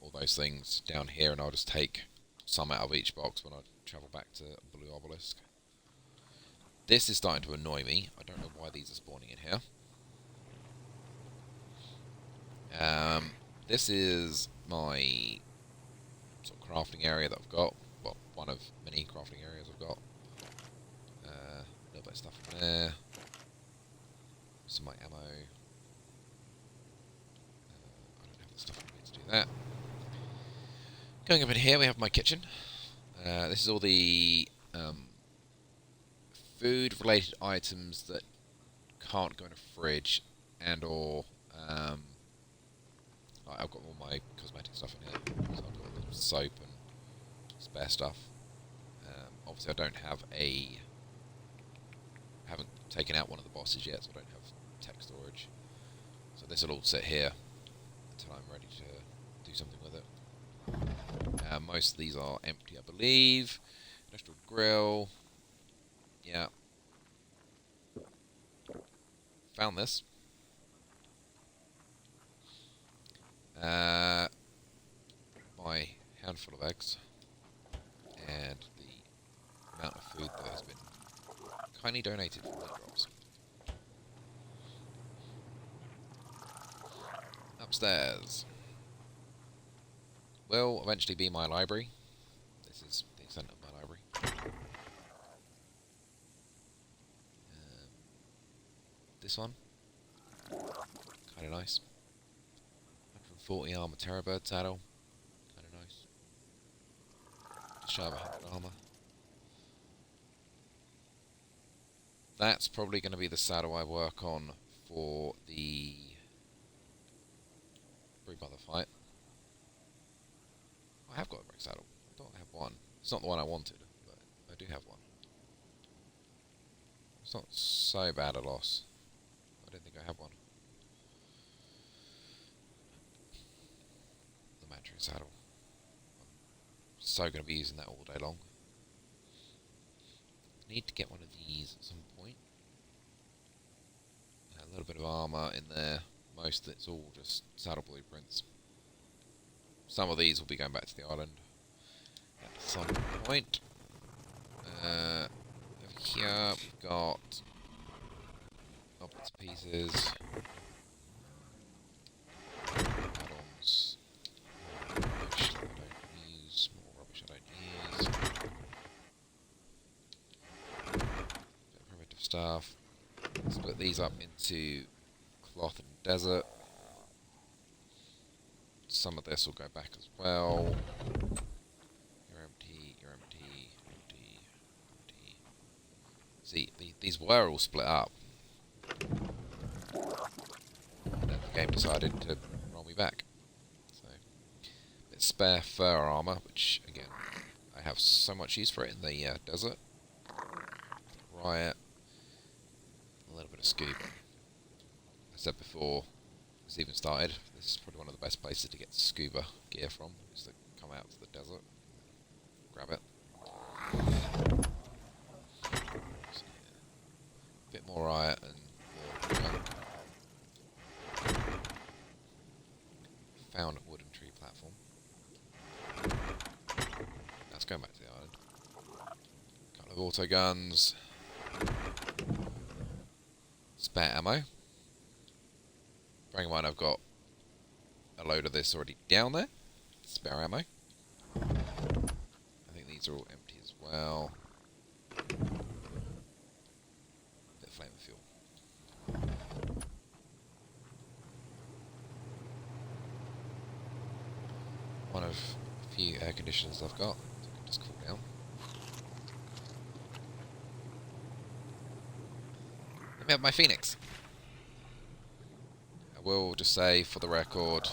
all those things down here, and I'll just take some out of each box when I travel back to Blue Obelisk. This is starting to annoy me. I don't know why these are spawning in here. This is my sort of crafting area that I've got. Well, one of many crafting areas I've got. A little bit of stuff in there. Some of my ammo. I don't have the stuff I need to do that. Going up in here, we have my kitchen. This is all the food-related items that can't go in a fridge, and or I've got all my cosmetic stuff in here. So I've got all the soap and spare stuff. Obviously, I don't have haven't taken out one of the bosses yet, so I don't have tech storage. So this will all sit here until I'm ready to do something with it. Most of these are empty, I believe. Industrial grill. Yeah. Found this. My handful of eggs and the amount of food that has been kindly donated from the drops. Upstairs will eventually be my library. This is the extent of my library. This one, kind of nice. 140 armor terrorbird saddle, kind of nice. shy of 100 armor. That's probably going to be the saddle I work on for the Broodmother fight. I have got a brick saddle. I thought I have one. It's not the one I wanted, but I do have one. It's not so bad a loss. I don't think I have one. The Mandarin saddle. I'm so going to be using that all day long. I need to get one of these at some point. A little bit of armour in there. Most of it's all just saddle blueprints. Some of these will be going back to the island at some point. Over here we've got bits and pieces. Add-ons. Rubbish that I don't use. More rubbish I don't use. Bit of primitive stuff. Split these up into cloth and desert. Some of this will go back as well. You're empty, you're empty, empty, empty. See, these were all split up. And then the game decided to roll me back. So, a bit spare fur armour, which, again, I have so much use for it in the desert. Riot. A little bit of scuba. I said before this even started, this is probably one of the best places to get scuba gear from, is to come out to the desert, grab it. So, yeah. A bit more riot and more junk. Found a wooden tree platform. Let's go back to the island. Couple of auto guns. Spare ammo. Bearing in mind I've got a load of this already down there. Spare ammo. I think these are all empty as well. Bit of flame and fuel. One of a few air conditioners I've got. So I can just cool down. Let me have my Phoenix. I will just say, for the record,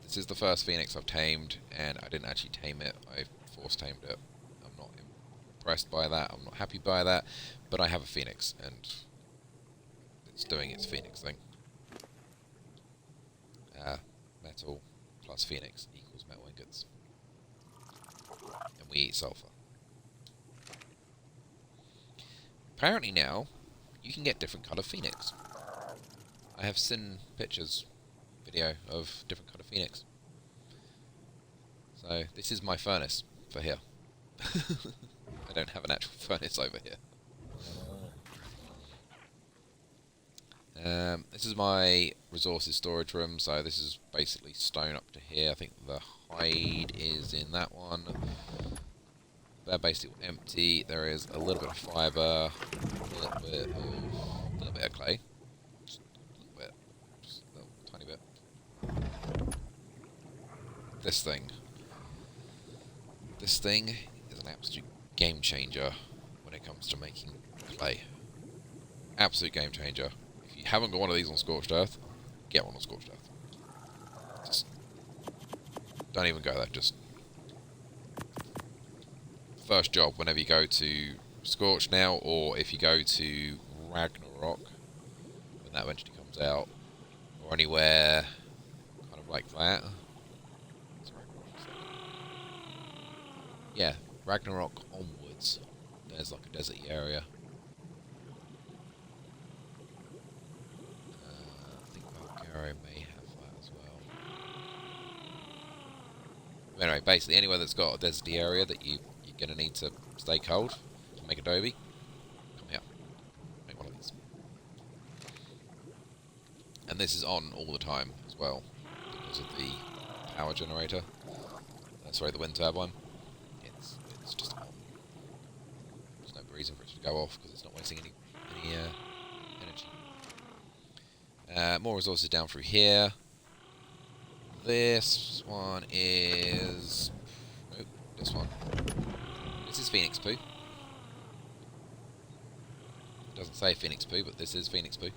this is the first Phoenix I've tamed, and I didn't actually tame it. I force tamed it. I'm not impressed by that. I'm not happy by that. But I have a Phoenix, and it's doing its Phoenix thing. Metal plus Phoenix equals metal ingots. And we eat sulfur. Apparently now, you can get different colour Phoenix. I have seen pictures, video of different colour Phoenix. So this is my furnace for here. I don't have an actual furnace over here. This is my resources storage room, so this is basically stone up to here. I think the hide is in that one. They're basically empty. There is a little bit of fibre, a little bit of clay. Just a little tiny bit. This thing is an absolute game changer when it comes to making clay. Absolute game changer. If you haven't got one of these on Scorched Earth, get one on Scorched Earth. Just don't even go there. Just first job whenever you go to Scorched now, or if you go to Ragnarok when that eventually comes out, or anywhere kind of like that. Yeah, Ragnarok onwards, there's like a deserty area. I think Valkyrie may have that as well. Anyway, basically anywhere that's got a deserty area that you're going to need to stay cold to make adobe, come here, make one of these. And this is on all the time as well, because of the power generator. Sorry, the wind turbine. It's just on. There's no reason for it to go off because it's not wasting any energy. More resources down through here. This one is... Oh, this one. This is Phoenix Poo. It doesn't say Phoenix Poo, but this is Phoenix Poo.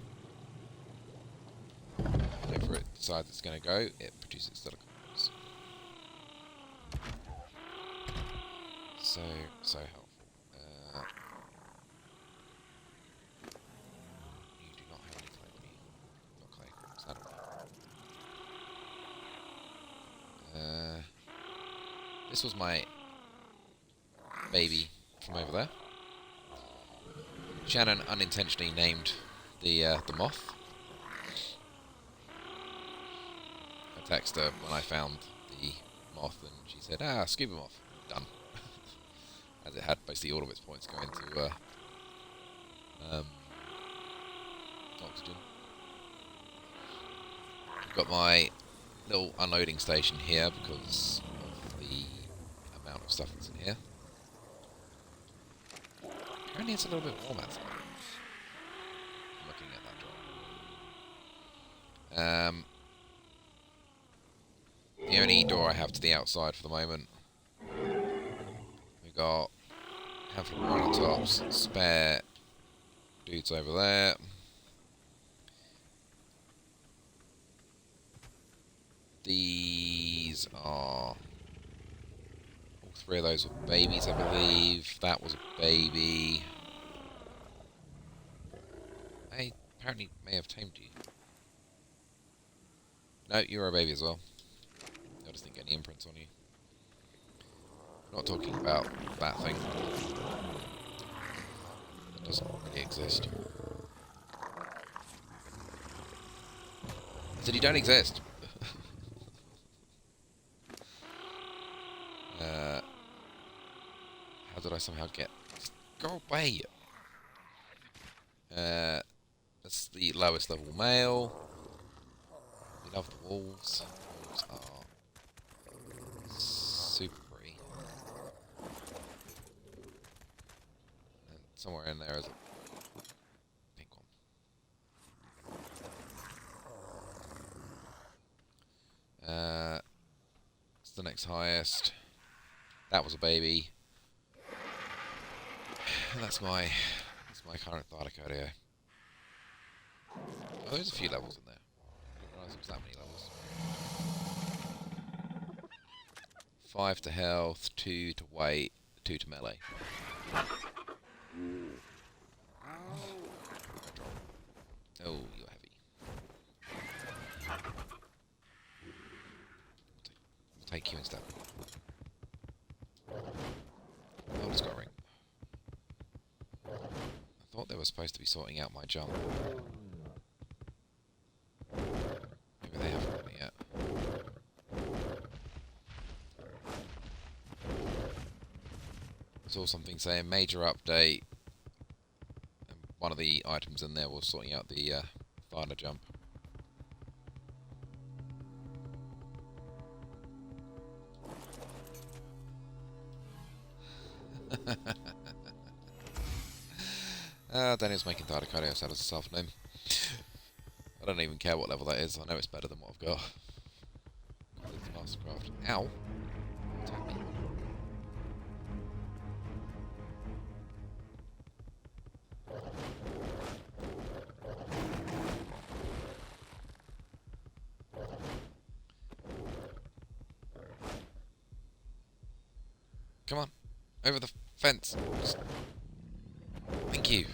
Whenever it decides it's going to go, it produces silicons. So helpful. You do not have any clay, do you? Not clay. What's that all? This was my baby from over there. Shannon unintentionally named the moth. I texted her when I found the moth, and she said, "Ah, scuba moth, done." As it had basically all of its points going to oxygen. I've got my little unloading station here because of the amount of stuff that's in here. Apparently it's a little bit warm outside. I'm looking at that door. The only door I have to the outside for the moment. We got a handful of monotops, spare dudes over there. These are... all three of those were babies, I believe. That was a baby. I apparently may have tamed you. No, you're a baby as well. I just didn't get any imprints on you. I'm not talking about that thing. That doesn't really exist. I said you don't exist. How did I somehow get... Go away! That's the lowest level male. We love the wolves. Wolves are super pretty. And somewhere in there is a pink one. It's the next highest. That was a baby. And that's my current thyla. Oh, there's a few levels in there. I didn't realise there was that many levels. 5 to health, 2 to weight, 2 to melee. Oh, you're heavy. We'll take you instead. Oh, it's got a ring. I thought they were supposed to be sorting out my jump. Maybe they haven't done it yet. I saw something saying major update. And one of the items in there was sorting out the thyla jump. Daniel's making thyla out as a self-name. I don't even care what level that is. I know it's better than what I've got. It's Mastercraft. Ow! Attack me. Come on, over the fence. Thank you.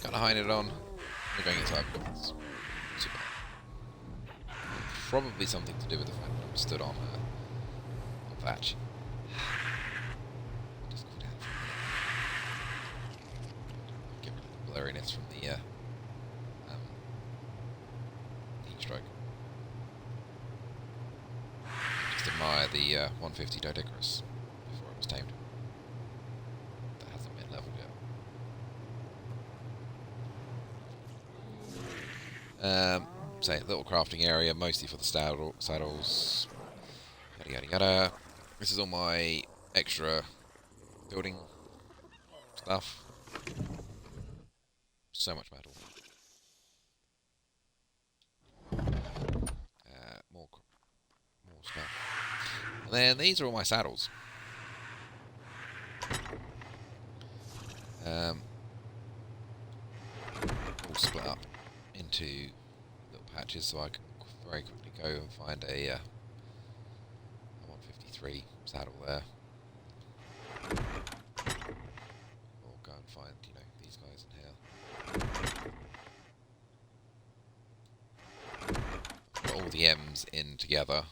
Gotta hide it on. We're going inside because it's super. Probably something to do with the fact that I'm stood on thatch. Just go down from there. Get rid of the blurriness from the heat stroke. Just admire the 150 Dodicarus before it was tamed. That hasn't been leveled yet. Say, little crafting area, mostly for the saddles. Yada yada yada. This is all my extra building stuff. So much metal. And then these are all my saddles. All split up into little patches, so I can very quickly go and find a 153 saddle there. Or go and find, you know, these guys in here. Put all the M's in together.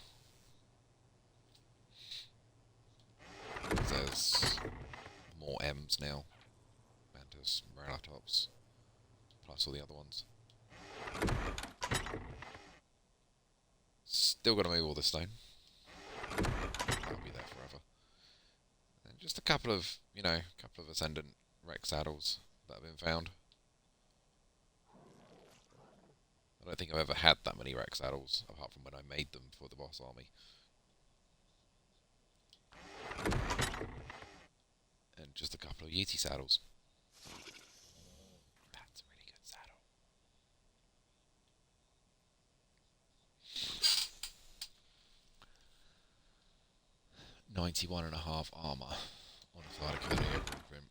There's more M's now. Mantis, Morelatops, plus all the other ones. Still got to move all this stone. That'll be there forever. And just a couple of, you know, Ascendant wreck saddles that have been found. I don't think I've ever had that many wreck saddles, apart from when I made them for the boss army. And just a couple of Yeti saddles. That's a really good saddle. 91.5 armor on a side of Canada blueprint.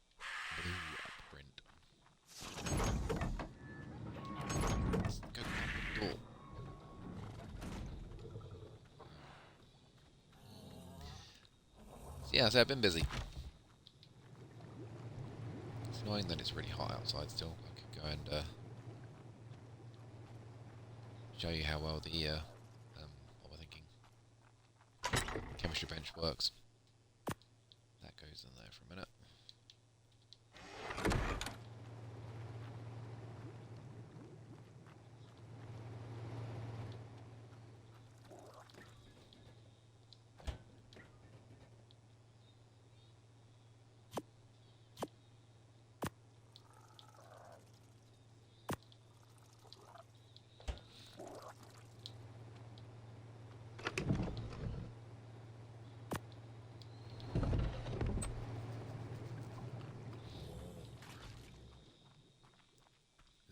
Let's go to the door. So yeah, so I've been busy. It's annoying that it's really hot outside still. I could go and show you how well the what we're thinking. Chemistry bench works. That goes in there for a minute.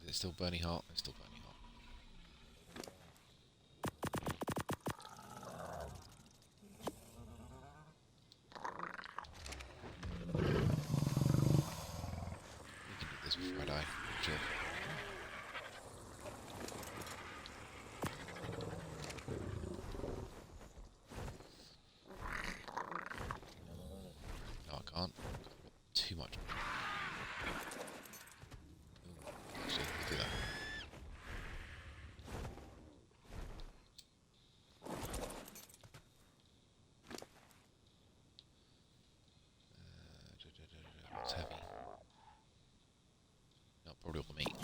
It's still burning hot. It's still burning hot. We can do this before I die. Sure. No, I can't. Too much. Actually, we'll do that. What's heavy? No, probably all the meat.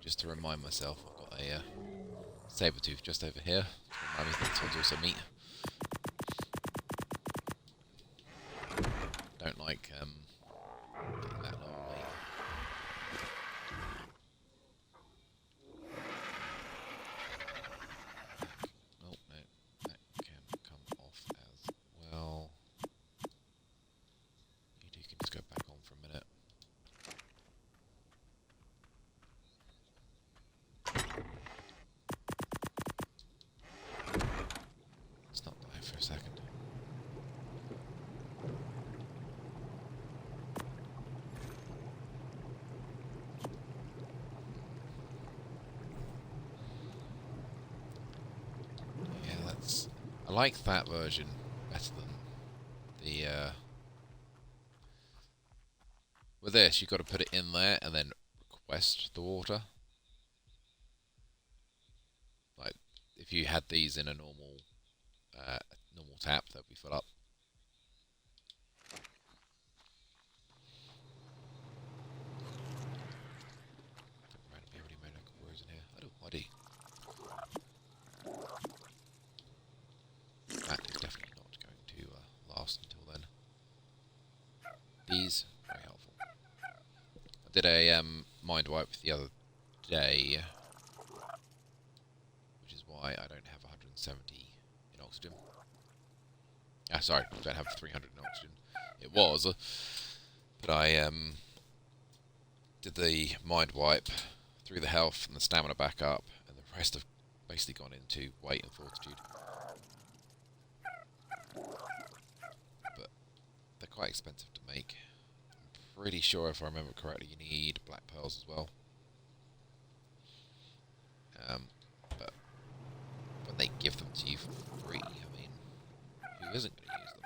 Just to remind myself, I've got a saber tooth just over here. To remind me that this one's also meat. Don't like getting that low on meat. Oh no, that can come off as well. You two can just go back on for a minute. Let's not die for a second. Yeah, that's... I like that version better than the... With this, you've got to put it in there and then request the water. Like, if you had these in a normal tap, they'd be full up. Randomly already made a couple rows in here. I do. That is definitely not going to last until then. These, very helpful. I did a mind wipe the other day, Sorry, don't have 300 in oxygen. It was, but I did the mind wipe, threw the health and the stamina back up, and the rest have basically gone into weight and fortitude. But they're quite expensive to make. I'm pretty sure, if I remember correctly, you need black pearls as well. But when they give them to you for free, I mean, who isn't going to use them?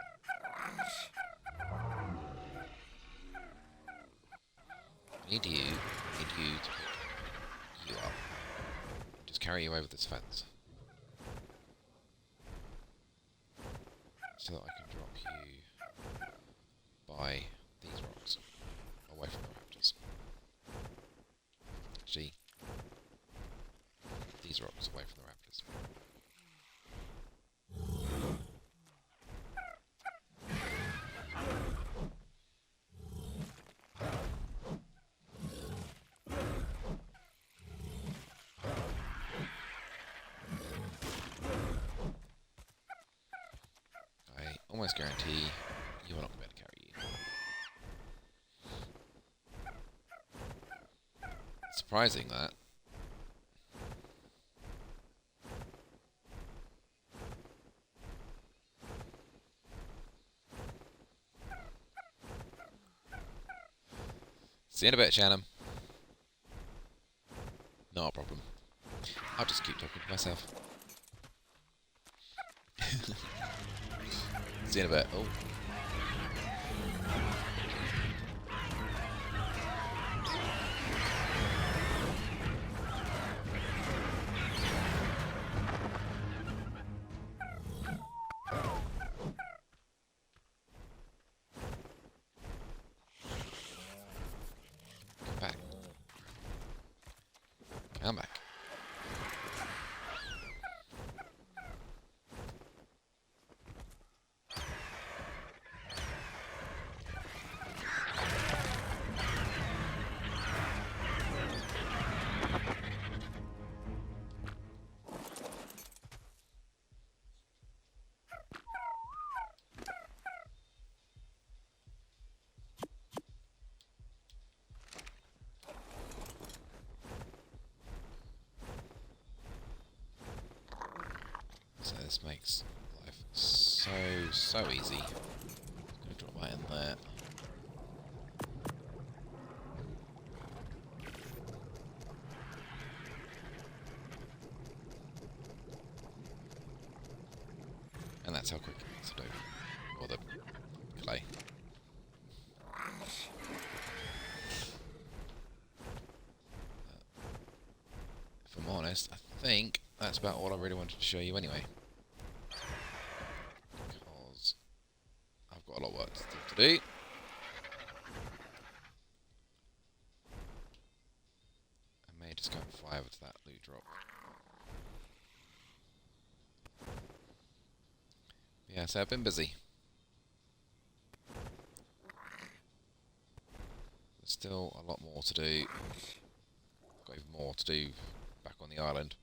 I need you to pick you up. Just carry you over this fence. So that I can drop you by these rocks, away from the raptors. Actually, these rocks away from the raptors. I almost guarantee you are not going to be able to carry you. Surprising that. See you in a bit, Shannon. Not a problem. I'll just keep talking to myself. See you in a bit. Oh. Come back. Come back. So this makes life so easy. I'm gonna drop that in there. And that's how quick it makes the dough. Or the clay. If I'm honest, I think that's about all I really wanted to show you anyway. Because I've got a lot of work still to do. I may just go and fly over to that loot drop. Yeah, so I've been busy. There's still a lot more to do. Got even more to do back on the island.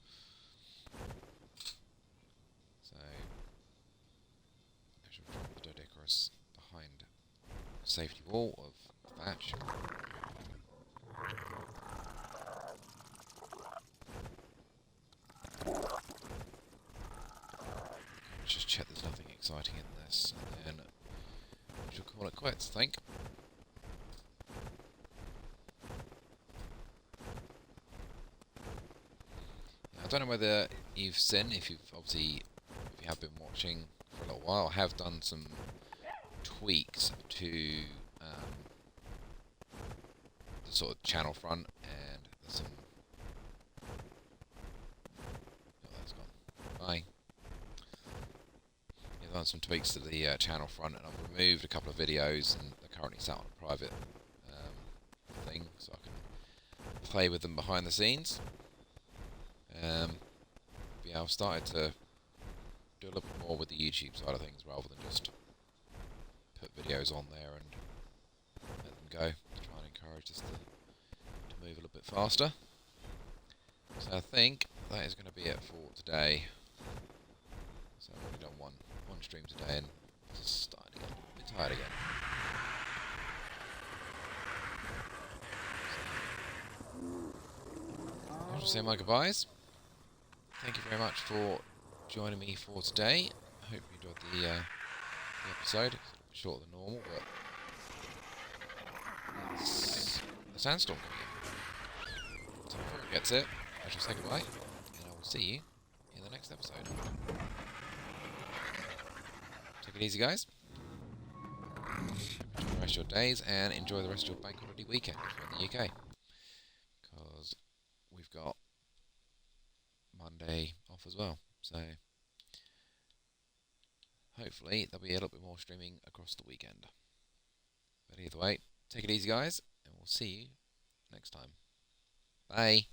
So I shall drop the Dodecorus behind a safety wall of thatch. Just check there's nothing exciting in this, and then we shall call it quits, I think. I don't know whether you've seen, if you have been watching for a little while, I have done some tweaks to the sort of channel front, and there's some... Oh, that's gone. Bye. Yeah, I've done some tweaks to the channel front, and I've removed a couple of videos, and they're currently sat on a private thing, so I can play with them behind the scenes. Yeah, I've started to do a little bit more with the YouTube side of things rather than just put videos on there and let them go, to try and encourage us to move a little bit faster. So I think that is going to be it for today. So I've already done one stream today, and Starting again. A bit tired again. I'll just say my goodbyes. Thank you very much for joining me for today. I hope you enjoyed the episode. It's a bit shorter than normal, but it's a sandstorm coming in. So before it gets it, I shall say goodbye, and I will see you in the next episode. Take it easy, guys. Enjoy the rest of your days, and enjoy the rest of your bank holiday weekend if you're in the UK. Because we've got Monday off as well, so hopefully there'll be a little bit more streaming across the weekend. But either way, take it easy, guys, and we'll see you next time. Bye.